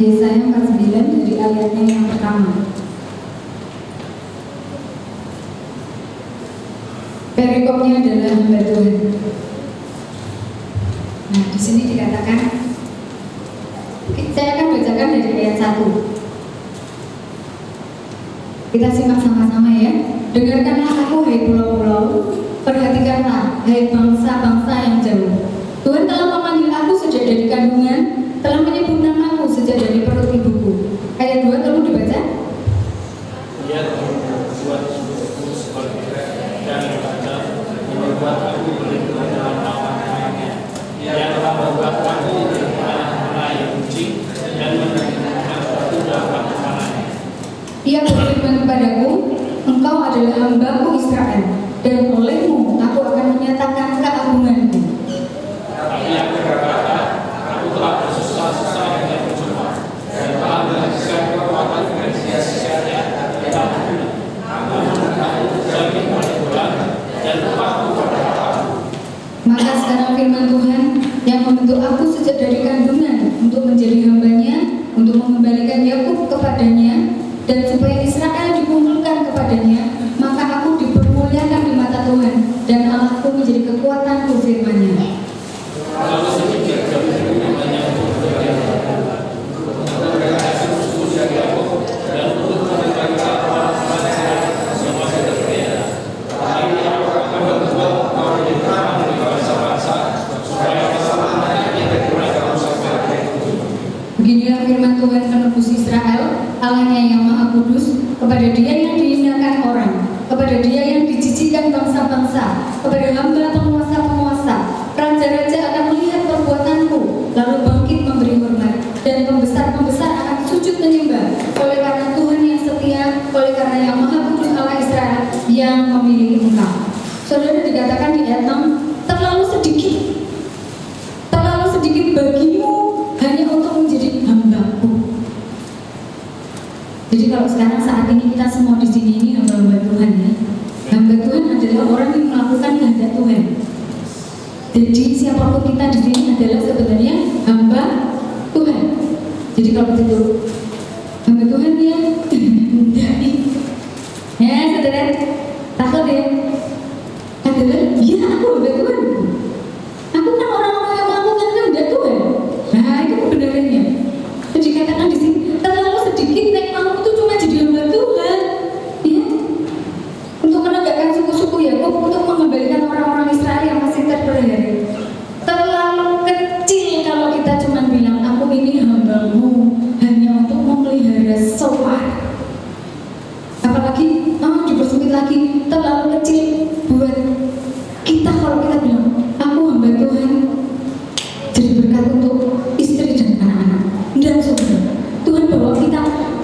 Yesaya 49 dari ayatnya yang pertama. Perikopnya adalah hamba Tuhan. Nah, di sini dikatakan, saya akan bacakan dari ayat 1. Kita simak sama-sama ya. Dengarkanlah aku, hai pulau-pulau, perhatikanlah, hai bangsa-bangsa yang jauh. Tuhan telah memanggil aku sejak dari kandungan, telah menyebut namaku sejak dari perut ibuku. Ayat 2 tolong dibaca. Ia telah membuat hidupku seperti dan membuat aku berlindung dalam naungan-Nya. Ia telah membuat aku di tanah yang suci dan menentukan aku dalam tanahnya. Ia berfirman kepadaku, engkau adalah hambaku Israel, dan olehmu aku akan menyatakan keagunganku. Tapi aku berkata, aku telah bersusah-susah dengan percuma, dan telah menghabiskan kekuatan dengan sia-sianya dalam berguna. Aku terjadi pada bulan, dan lupaku pada aku. Maka sekarang firman Tuhan yang membentuk aku sejak dari kandungan untuk menjadi hambanya, untuk mengembalikan Yakub kepadanya, dan supaya Israel dikumpulkan kepadanya, maka aku dipermuliakan di mata Tuhan, dan Allahku menjadi kekuatanku, firman-Nya. Lalu sedikit dahulu menyambut dari untuk mengadakan suku dari Yakub dan untuk mengembalikan orang-orang yang masih terkena. Tapi aku akan membuat kau menjadi teman dari bangsa-bangsa supaya keselamatannya berkurang sampai itu. Beginilah firman Tuhan penebus Israel, Allahnya yang Maha Kudus, kepada Dia yang dihinakan orang, kepada Dia yang dijijikkan bangsa-bangsa, kepada hamba penguasa-penguasa. Raja-raja akan melihat perbuatanku, lalu bangkit memberi hormat, dan pembesar-pembesar akan sujud menyembah, oleh karena Tuhan yang setia, oleh karena yang Maha Kudus Allah Israel yang memilih engkau. Saudara, dikatakan di ayat 6, terlalu sedikit bagimu hanya untuk menjadi hambaku. Jadi kalau sekarang saat ini kita semua di sini ini hamba-hamba Tuhan ya. Hamba Tuhan adalah orang yang melakukan kehendak Tuhan. Jadi siapapun kita di sini adalah sebenarnya hamba Tuhan. Jadi kalau begitu hamba Tuhan dia dari ya saudara takut ya adalah ya aku hamba Tuhan. Aku kan orang-orang yang melakukan kehendak Tuhan. Nah itu kebenarannya. Jadi katakan di sini terlalu sedikit nek kamu itu cuma jadi hamba Tuhan ya, untuk menegakkan suku-suku Yakub, untuk mengembalikan orang-orang Israel yang masih terpelihara. Terlalu kecil kalau kita cuma bilang aku ini hambamu hanya untuk memelihara sowan. Apalagi dipersempit lagi, terlalu kecil buat kita kalau kita bilang aku hamba Tuhan jadi berkat untuk istri dan anak-anak. Dan saudara, Tuhan bawa kita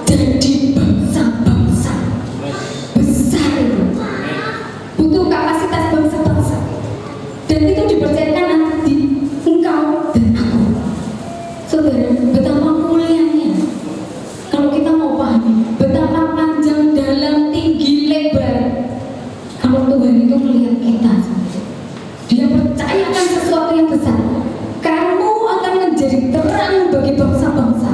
jadi bangsa-bangsa besar itu. Butuh kapasitas bangsa-bangsa. Dan itu dipercayakan nanti engkau dan aku. Saudara, betapa mulianya kalau kita mau pahami betapa panjang, dalam, tinggi, lebar. Kalau Tuhan itu melihat kita, Dia percayakan sesuatu yang besar. Kamu akan menjadi terang bagi bangsa-bangsa.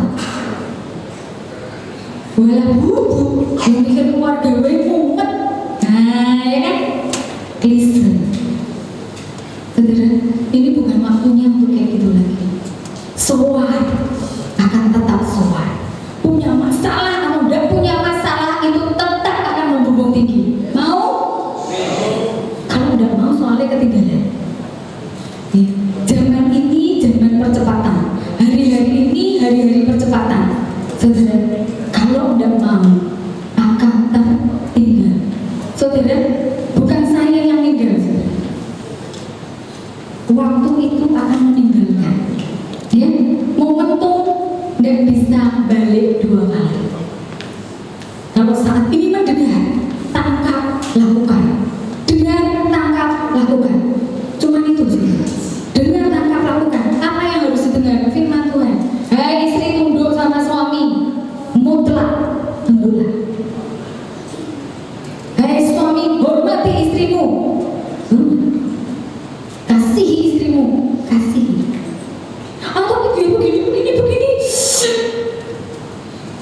Walau bubu, yang bikin keluarga gue mumet. Nah, ya kan? Listen. Saudara, ini bukan waktunya untuk kayak gitu lagi. Soal akan tetap soal. Punya masalah atau tidak punya masalah itu tetap akan membumbung tinggi. Mau? Kalau udah mau soalnya ketinggalan. Ya. Zaman ini zaman percepatan. Hari-hari ini hari-hari percepatan. Saudara, kalau udah mau akan tertinggal. Kalau saat ini mendengar, tangkap, lakukan. Dengar, tangkap, lakukan. Cuma itu sih. Dengar, tangkap, lakukan. Apa yang harus didengar? Firman Tuhan. Hai istri, tunduk sama suami. Mutlak, tunduklah. Hai suami, hormati istrimu. Kasihi istrimu, kasihi. Atau begini.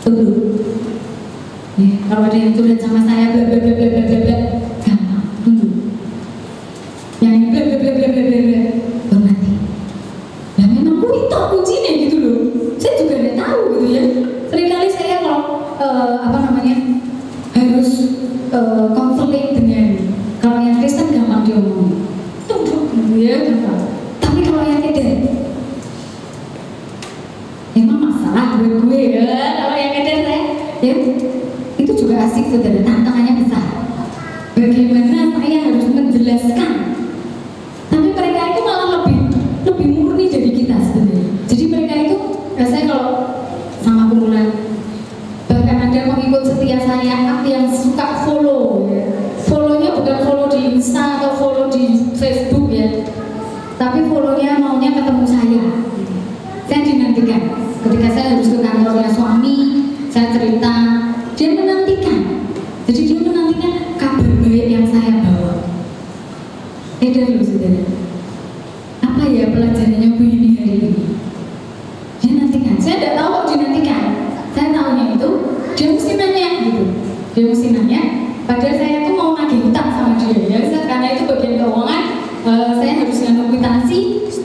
Tunggu. Ya, kalau ada yang curhat sama saya bla bla bla bla bla bla, gampang, tunggu. Yang ini bla bla bla bla bla bla, hormati. Nah memang itu kuncinya gitu loh. Saya juga nggak tahu gitu ya. Seringkali saya kalau harus konflik dengan, kalau yang Kristen gampang diomongin, tunduk ya gampang. Tapi kalau yang tidak, emang masalah gue ya. Kalau yang ada saya ya itu juga asik saudara, tantangannya besar. Bagaimana saya harus menjelaskan, tapi mereka itu malah lebih murni dari kita sebenarnya. Jadi mereka itu saya kalau sama kumpulan, bahkan ada pengikut setia saya yang suka follow ya. Follownya bukan follow di Insta atau follow di Facebook ya, tapi follownya maunya ketemu saya. Saya dinantikan. Ketika saya harus ke kantornya suami, saya cerita, dia menantikan. Jadi dia menantikan kabar baik yang saya bawa. Dulu saudara, apa ya pelajarannya Bu Yuni hari ini? Dia nantikan. Saya tidak tahu kok dinantikan. Saya tahunya itu dia mesti nanya gitu. Dia mesti nanya. Padahal saya tuh mau nagih hutang sama dia ya. Karena itu bagian keuangan. Saya harus ngasih kwitansi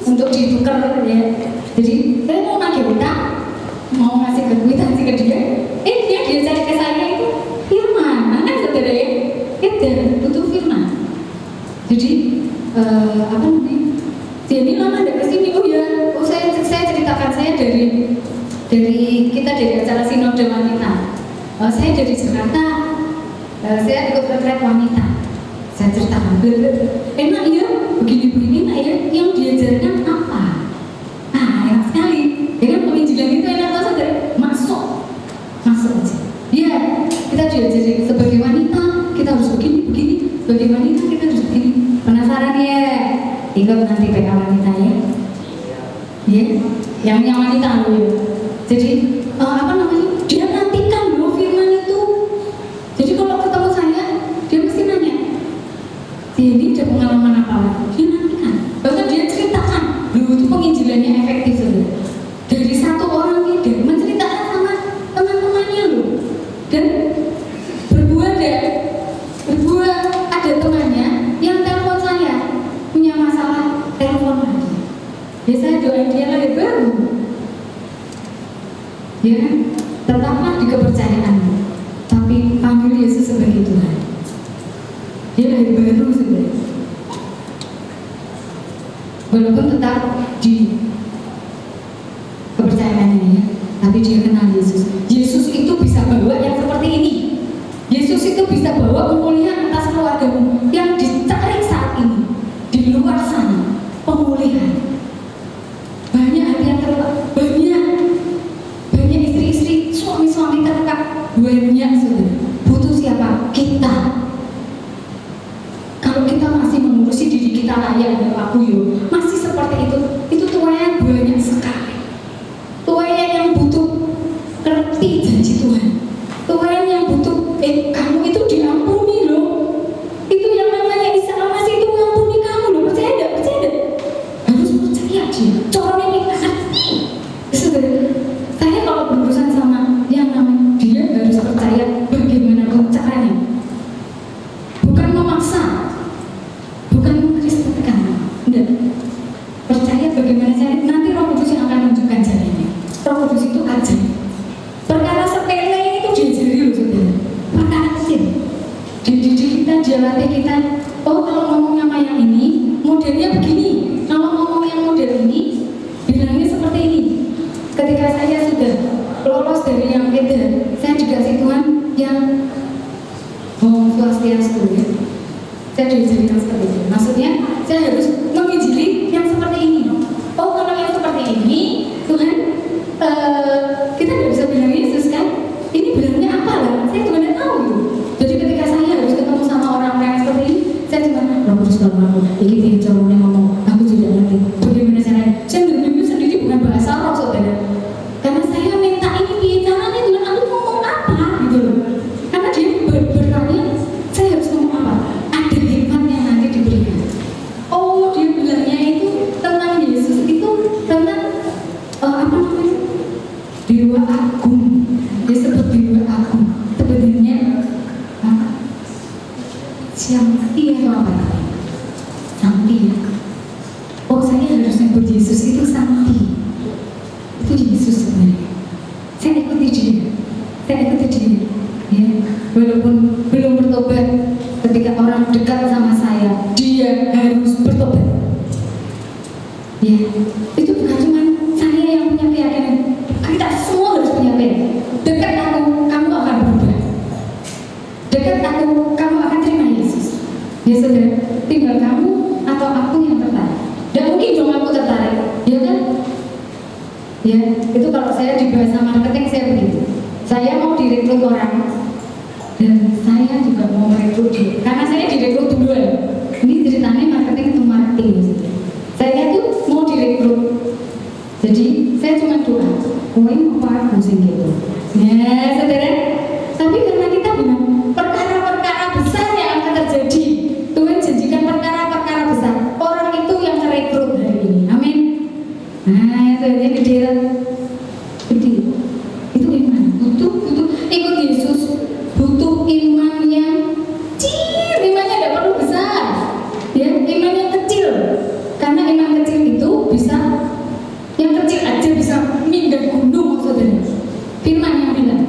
untuk ditukar ya. Jadi saya mau nagih hutang, mau ngasih kwitansi ke dia. Dia cari ke saya itu firman, mana saudara ya? Dia butuh firman. Jadi dia ini lama ada kesini. Oh ya, saya ceritakan saya dari acara Sinode Wanita. Saya dari Jakarta, saya ikut retret wanita. Saya ceritakan, enak ya, begini enak ya, yang diajarkan apa? Enak sekali. Ya kan penginjilan itu enak tuh saudara, masuk aja. Iya, kita diajari sebagai wanita kita harus begini. Sebagai wanita kita harus begini. Penasaran ya? Ikut nanti PK wanita ya. Ya, yang wanita loh ya. Jadi dia nantikan loh firman itu. Jadi kalau ketemu saya, dia mesti nanya, ini ada pengalaman apa? Dia nantikan. Bahkan dia ceritakan, loh itu penginjilannya efektif saudara. Dari satu orang tidak menceritakan sama teman-temannya loh. Dan berbuah ada temannya yang telepon saya punya masalah telepon lagi. Ya saya doain dia lahir baru. Ya, tetaplah di kepercayaanmu, tapi panggil Yesus sebagai Tuhan. Dia lahir baru sebenarnya. Walaupun tetap di kepercayaannya ya, tapi dia kenal Yesus. Yesus itu bisa bawa yang seperti ini. Yesus itu bisa bawa pemulihan atas keluargamu yang dicari saat ini di luar sana. Pemulihan. Banyak hati yang terluka, banyak istri-istri, suami-suami terluka, banyak saudara. Butuh siapa? Kita. Kalau kita masih mengurusi diri kita layak dan aku masih seperti itu tuayan banyak sekali. Tuayan yang butuh ngerti janji Tuhan. Tuayan yang butuh kamu itu diampuni loh. Itu yang namanya Isa Al-Masih itu mengampuni kamu loh. Percaya enggak? Harus percaya dia. Corongnya ini ngerti. Saudara, saya kalau berurusan sama yang namanya dia harus percaya bagaimanapun caranya. Bukan memaksa, bukan mengkristenkan, enggak. Percaya bagaimana caranya. Nanti Roh Kudus yang akan menunjukkan jalannya. Roh Kudus itu ajaib. Perkara sepele itu diajari loh saudara. Perkara kecil. Dididik kita, dia latih kita. Oh kalau ngomong sama yang ini, modelnya begini. Kalau ngomong yang model ini, bilangnya seperti ini. Ketika saya sudah lolos dari yang edan, saya dikasih Tuhan yang swastiastu ya. Saya diajari yang seperti itu. Maksudnya saya harus menginjili yang seperti ini. Oh kalau yang seperti ini, Tuhan kita nggak bisa bilang Yesus kan? Ini bilangnya apa lah? Saya juga nggak tahu walaupun belum bertobat, ketika orang dekat sama saya, dia harus bertobat. Ya, itu bukan cuma saya yang punya keyakinan, kita semua harus punya keyakinan. Dekat aku, kamu akan berubah. Dekat aku, kamu akan terima Yesus. Ya saudara, tinggal kamu atau aku yang tertarik. Dan mungkin dong aku tertarik, ya kan? Ya, itu kalau saya di bahasa marketing saya begitu. Saya mau direkrut orang dan saya juga mau merekrut dia. Karena saya direkrut duluan. Ini ceritanya marketing itu marketing. Saya tuh mau direkrut. Jadi saya cuma doa, kowe apa aku sing gitu. Ya, saudara. Tapi karena kita bilang perkara-perkara besar yang akan terjadi, Tuhan janjikan perkara-perkara besar. Orang itu yang merekrut hari ini. Amin. Nah, itu yang gede. Itu iman. Butuh ikut Yesus. Butuh iman yang kecil. Imannya tidak perlu besar. Ya, iman yang kecil. Karena iman kecil itu bisa, yang kecil aja bisa minggat gunung, saudara. Firman yang bilang.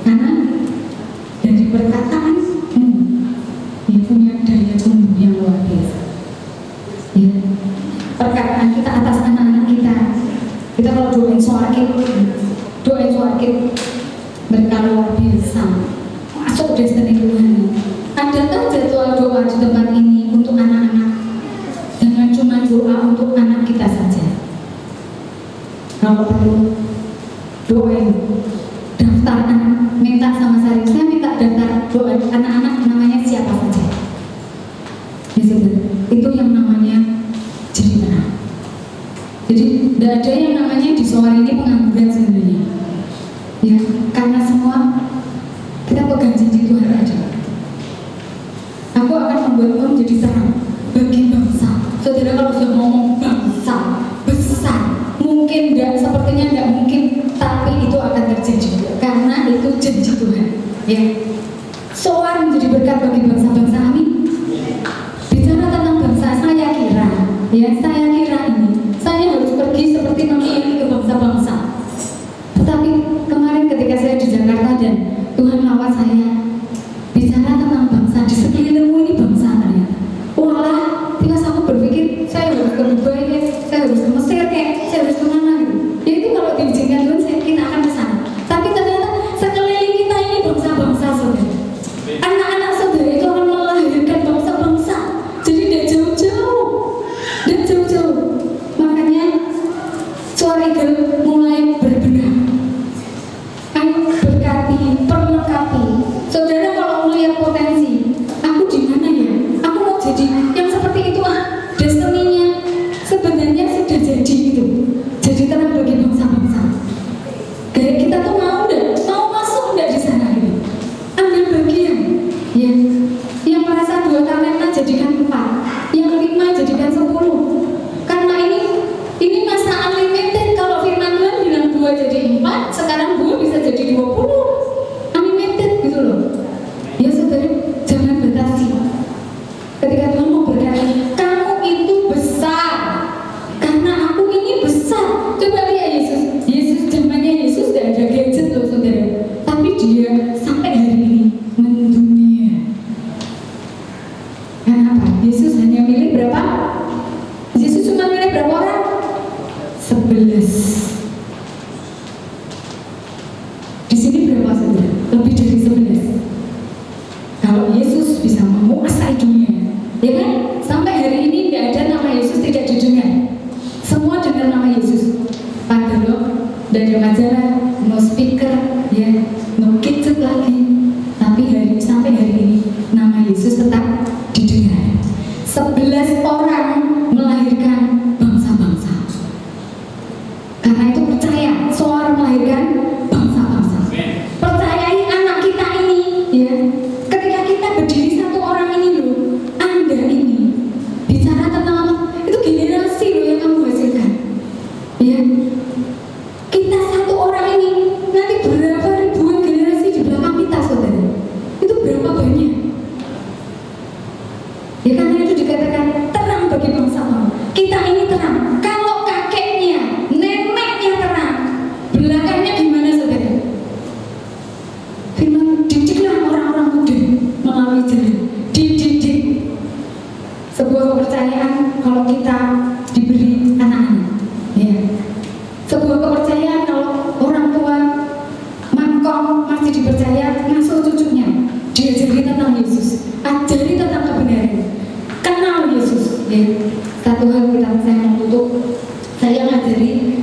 Karena dari perkataan dia punya daya tumbuh yang luar biasa. Ya. Perkataan kita atas anak-anak kita. Kita kalau doain suarkit, mereka luar biasa. Masuk destiny Tuhan. Adakah jadwal doa di tempat ini untuk anak-anak? Jangan cuma doa untuk anak kita saja. Kalau perlu doain daftar anak, minta sama saya minta daftar doa anak-anak namanya siapa saja. Ya, itu yang namanya jadi anak. Jadi tidak ada yang namanya di soal ini pengangguran sebenarnya. Ya, karena semua kita pegang janji Tuhan aja. Aku akan membuatmu menjadi terang bagi bangsa. Saudara, kalau sudah ngomong bangsa besar, mungkin enggak, sepertinya enggak mungkin, tapi itu akan terjadi karena itu janji Tuhan. Ya, soal menjadi berkat bagi bangsa-bangsa. Amin. Bicara tentang bangsa, saya kira ini saya harus pergi seperti memiliki ke bangsa-bangsa. Tetapi kemarin ketika saya di Jakarta dan Tuhan lawat saya bicara tentang bangsa, di sekelilingmu ini bangsa ternyata. Walah, tiba aku berpikir saya harus ke Dubai, saya harus ke Mesir, saya harus kemana gitu. Ya itu kalau diizinkan Tuhan kita akan ke sana. Tapi ternyata sekeliling kita ini bangsa-bangsa, saudara. Anak-anak saudara itu akan melahirkan bangsa-bangsa. Jadi tidak jauh-jauh. Makanya suara Eagle mulai berbenah. Ayo berkati, perlengkapi. Saudara kalau melihat potensi, aku di mana ya? Aku mau jadi yang seperti itu destiny-nya sebenarnya sudah jadi gitu. Jadi terang bagi bangsa-bangsa. Kayak kita tuh mau masuk enggak di sana gitu. Ambil bagian, ya. Yang merasa 2 talenta jadikan 4, yang 5 jadikan 10. Karena ini masa unlimited. Kalau firman Tuhan bilang 2 jadi 4, sekarang 2 bisa jadi 20. Unlimited gitu loh. Ya saudara, jangan batasi. Ketika Tuhan mau berkata, kamu itu besar. Karena aku ini besar. Coba lihat Yesus zamannya Yesus tidak ada gadget loh saudara. Tapi dia sampai hari ini mendunia. Kenapa? Yesus hanya milih berapa? Yesus cuma milih berapa orang? 11. Di sini berapa saudara? Lebih dari 11. Kalau Yesus bisa menguasai dunia, ya kan? Sampai hari ini tidak ada nama Yesus tidak didengar. Semua dengar nama Yesus. Padahal dari majalah, no speaker, ya, no gadget lagi. Tapi sampai hari ini nama Yesus tetap didengar. 11 orang melahirkan bangsa-bangsa. Karena itu percaya, soal melahirkan bangsa-bangsa. Percayai anak kita ini, ya. Ketika kita berdiri satu orang ini loh, Anda ini bicara tentang itu generasi loh yang kamu hasilkan. Ya. Kita satu orang ini nanti berapa ribuan generasi di belakang kita, saudara. Itu berapa banyak? Ya karena itu dikatakan terang bagi bangsa. Kita ini terang. Kalau kakeknya, neneknya terang, belakangnya gimana saudara? Firman diciklah kita diberi anak-anak. Ya. Sebuah kepercayaan kalau orang tua mangkong masih dipercaya ngasuh cucunya, diajari tentang Yesus, ajari tentang kebenaran, kenal Yesus. Ya. Satu hal kita saya mau tutup, saya ngajari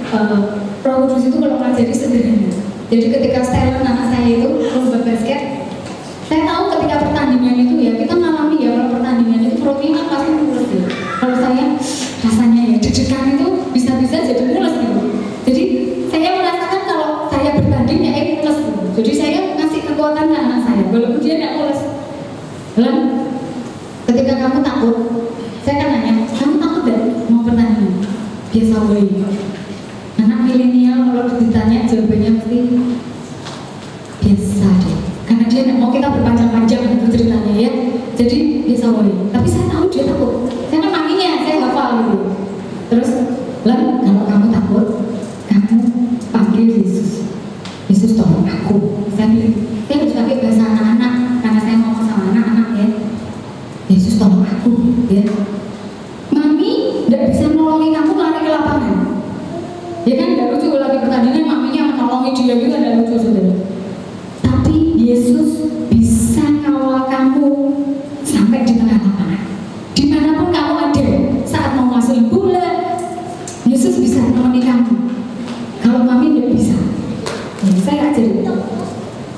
Roh Kudus itu kalau ngajari sederhana. Jadi ketika Stella anak saya itu lomba basket, saya tahu ketika pertandingan itu ya kita ngalami ya kalau pertandingan itu perutnya kan pasti mulus ya. Kalau saya rasanya ya deg-degan itu bisa-bisa jadi mulus gitu. Jadi saya merasakan kalau saya bertanding ya mulus gitu. Jadi saya ngasih kekuatan ke anak saya walaupun dia tidak mulus. Lalu ketika kamu takut, saya kan nanya, kamu takut gak mau pertandingan? Biasa boleh. Anak milenial kalau ditanya jawabannya mesti biasa deh. Karena dia nggak mau kita berpanjang-panjang gitu ceritanya ya. Jadi biasa boleh. Tapi saya tahu dia takut. Saya kan maminya, saya hafal gitu. Terus, Len, kalau kamu takut, kamu panggil Yesus. Yesus tolong aku. Saya bilang, saya harus pakai bahasa anak-anak karena saya ngomong sama anak-anak ya. Yesus tolong aku, ya. Mami nggak bisa nolongi kamu lari ke lapangan. Ya kan nggak lucu lagi pertandingan maminya menolongi dia juga nggak lucu saudara. Tapi Yesus bisa kawal kamu sampai di tengah lapangan. Dimanapun kamu ada, saat mau ngasuhin bola, Yesus bisa menemani kamu. Kalau mami nggak bisa, ya saya ajarin.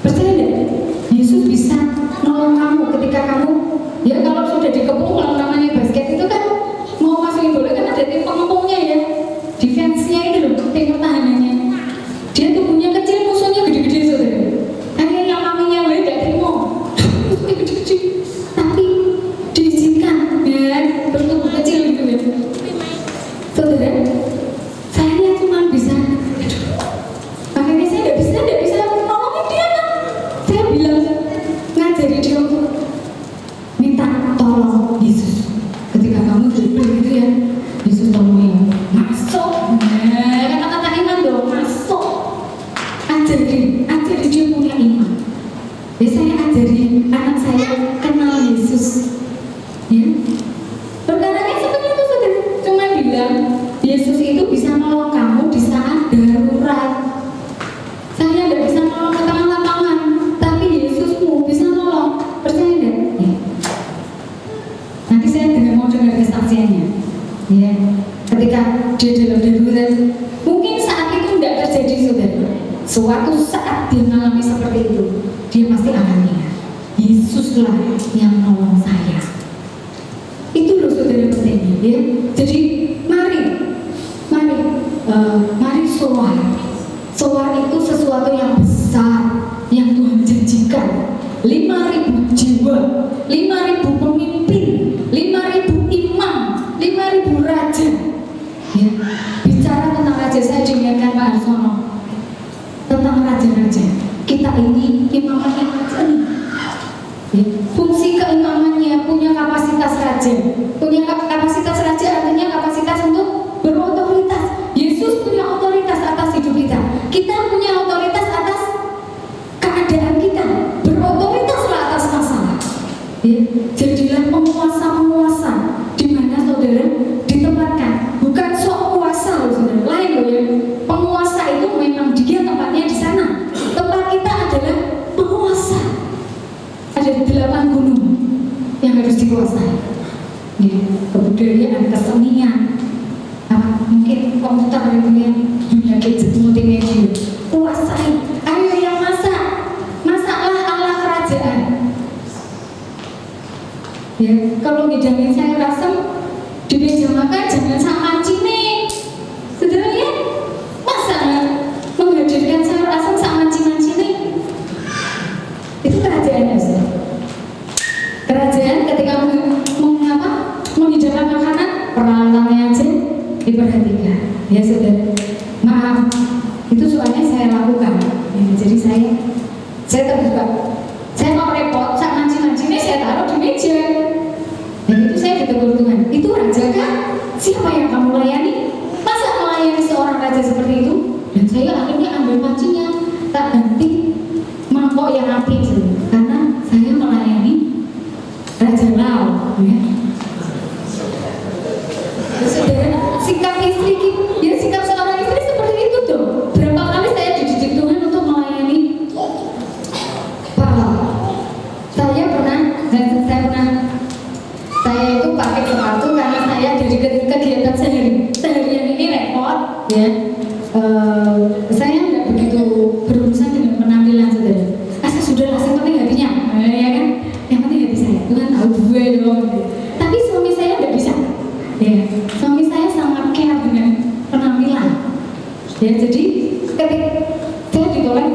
Percaya nggak? Yesus bisa nolong kamu ketika kamu, ya kalau sudah dikepung kalau namanya basket itu kan mau masukin bola kan ada tim pengepungnya ya, defense-nya itu loh, tim pertahanannya. Dia tubuhnya kecil, musuhnya gede-gede saudara. Hanya yang maminya boleh gak terima, musuhnya gede-gede. Tapi diizinkan ya bertubuh kecil gitu ya. Saudara, saya cuma bisa, makanya saya nggak bisa nolongin dia kan. Saya bilang ngajari dia untuk minta tolong Yesus. Ketika kamu dribble gitu ya, Yesus tolongin, masuk. Nah, kata-kata iman dong, masuk. Ajari dia punya iman. Ya saya ajari anak saya kenal Yesus. Ya, perkaranya seperti itu saudara. Cuma bilang Yesus itu bisa nolong kamu di saat darurat. Saya tidak bisa nolong ke tengah lapangan, tapi Yesusmu bisa nolong. Percaya tidak? Ya. Nanti saya mau dengar kesaksiannya. Ya, ketika dia dalam darurat, mungkin saat itu tidak terjadi saudara. Suatu saat dia mengalami seperti itu, dia pasti akan ingat Yesuslah yang nolong saya. Itu loh saudara pentingnya ya. Jadi mari soar. Soar itu sesuatu yang besar yang Tuhan janjikan. 5.000 jiwa, 5.000 pemimpin, 5.000 imam, 5.000 raja. Ya. Bicara tentang raja, saya diingatkan Pak Arsono tentang raja-raja. Kita ini imamannya raja nih. Ya. Fungsi keimamannya punya kapasitas raja. Punya kapasitas raja artinya kapasitas untuk berotoritas. Yesus punya otoritas atas hidup kita. Kita punya otoritas atas keadaan kita. Berotoritaslah atas masalah. Ya. Jadilah penguasa-penguasa di mana saudara ditempatkan. Bukan sok kuasa loh saudara. Lain loh ya. Penguasa itu memang dia tempatnya di sana. Tempat kita adalah penguasa. Ada 8 gunung yang harus dikuasai. Ya, kebudayaan, kesenian, mungkin komputer itu ya, dunia gadget, multimedia. Kuasai. Ayo yang masaklah ala kerajaan. Ya, kalau ngidangin sayur asem di meja makan jangan sama cine. Saudara ya, masa menghadirkan sayur asem sama cine? Itu kerajaan ya, saudara. Kerajaan ketika menghidangkan makanan, peralatannya aja diperhatikan. Ya saudara, maaf, itu soalnya saya lakukan. Ya, jadi saya terbuka. Saya mau repot, saat mancing-mancingnya saya taruh di meja. Dan itu saya ditegur Tuhan. Itu raja kan? Siapa yang kamu layani? Masa melayani seorang raja seperti itu? Dan saya akhirnya ambil mancingnya, tak ganti mangkok yang api itu. Karena saya melayani Raja Lau. Ya. pakai sepatu karena saya dari kegiatan seharian ini repot ya. Saya nggak begitu berurusan dengan penampilan saudara. Asal sudah yang penting hatinya, ya kan? Yang penting hati saya, Tuhan tahu gue dong. Tapi suami saya nggak bisa, ya. Suami saya sangat care dengan penampilan. Ya, jadi ketika saya ditolak,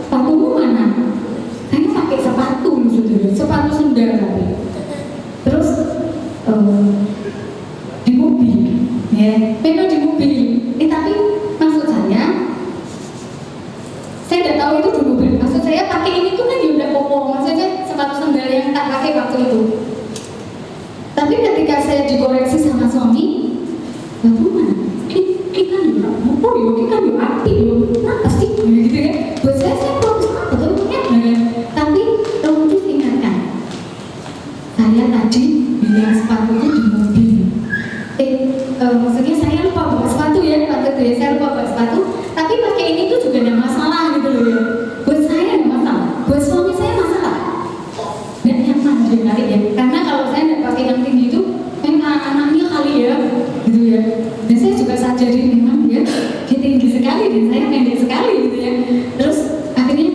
sepatumu mana? Saya pakai sepatu, saudara, sepatu sendal tapi. Terus di mobil, ya, memang di mobil. Tapi maksud saya tidak tahu itu di mobil. Maksud saya pakai ini tuh kan ya udah popo, maksudnya sepatu sendal yang tak pakai waktu itu. Tapi ketika saya dikoreksi sama suami, lalu mana? Kita juga popo ya, kita juga api ya, apa sih? Gitu kan? Buat saya bagus betulnya. Tapi Roh Kudus ingatkan, saya tadi bilang sepatu itu di mobil. Maksudnya saya lupa bawa sepatu ya, waktu itu ya saya lupa bawa sepatu. Tapi pakai ini tuh juga ada masalah gitu loh ya. Buat saya ada masalah, buat suami saya masalah. Dan nyaman dia narik ya. Karena kalau saya nggak pakai yang tinggi itu, memang anaknya kali ya, gitu ya. Dan saya juga sadari memang ya, dia tinggi sekali dan saya pendek sekali gitu ya. Terus akhirnya,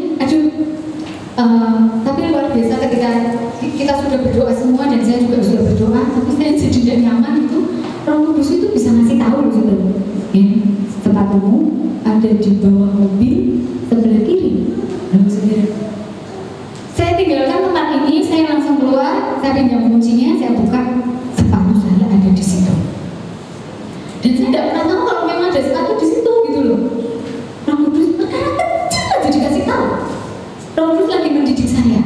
tapi luar biasa ketika kita sudah berdoa semua dan saya juga sudah berdoa, tapi saya jadi tidak nyaman itu. Roh Kudus itu bisa ngasih tahu gitu loh. Ya, sepatumu ada di bawah mobil sebelah kiri. Saya tinggalkan tempat ini, saya langsung keluar, saya pinjam kuncinya, saya buka, sepatu saya ada di situ. Dan saya tidak pernah tahu kalau memang ada sepatu di situ gitu loh. Roh Kudus perkara kecil aja dikasih tahu. Roh Kudus lagi mendidik saya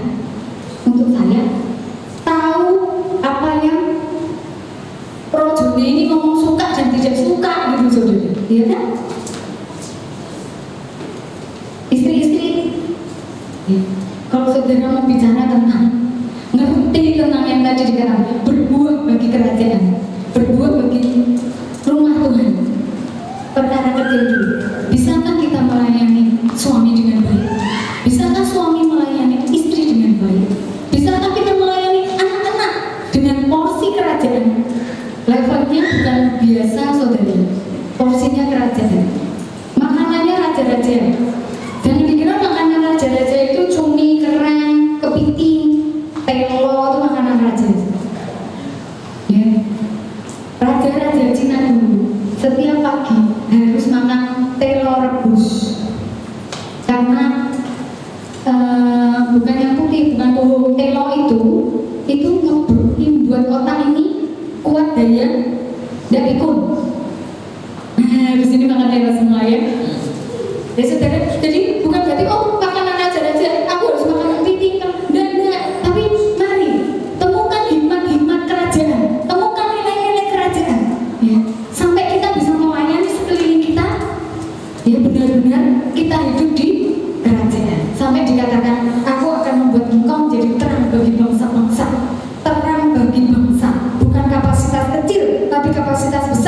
untuk saya tahu apa yang Rojone ini ngomong suka dan tidak suka gitu saudara, iya kan? Istri-istri, ya. Kalau saudara mau bicara tentang ngerti tentang yang tadi dikatakan berbuah bagi kerajaan, berbuah bagi rumah Tuhan, perkara kecil dulu. Bisakah kita melayani suami dengan baik? Bisakah suami melayani istri dengan baik? Bisakah kita melayani anak-anak dengan porsi kerajaan? Levelnya bukan biasa saudara, porsinya kerajaan. Makanannya raja-raja. Jangan dikira makanan raja-raja itu cumi, kerang, kepiting, telo itu makanan raja. Ya. Raja-raja Cina dulu setiap pagi harus makan telo rebus. Karena bukan yang putih, bukan pohon telo itu membuat otak ini kuat daya dan pikun. Di sini makan telo semua ya. Ya saudara, jadi bukan berarti makanan raja-raja aku harus makan kepiting, enggak. Tapi mari temukan hikmat-hikmat kerajaan, temukan nilai-nilai kerajaan, ya. Sampai kita bisa melayani sekeliling kita, ya benar-benar kita hidup di kerajaan. Sampai dikatakan, aku akan membuat engkau menjadi terang bagi bangsa-bangsa, terang bagi bangsa, bukan kapasitas kecil, tapi kapasitas besar.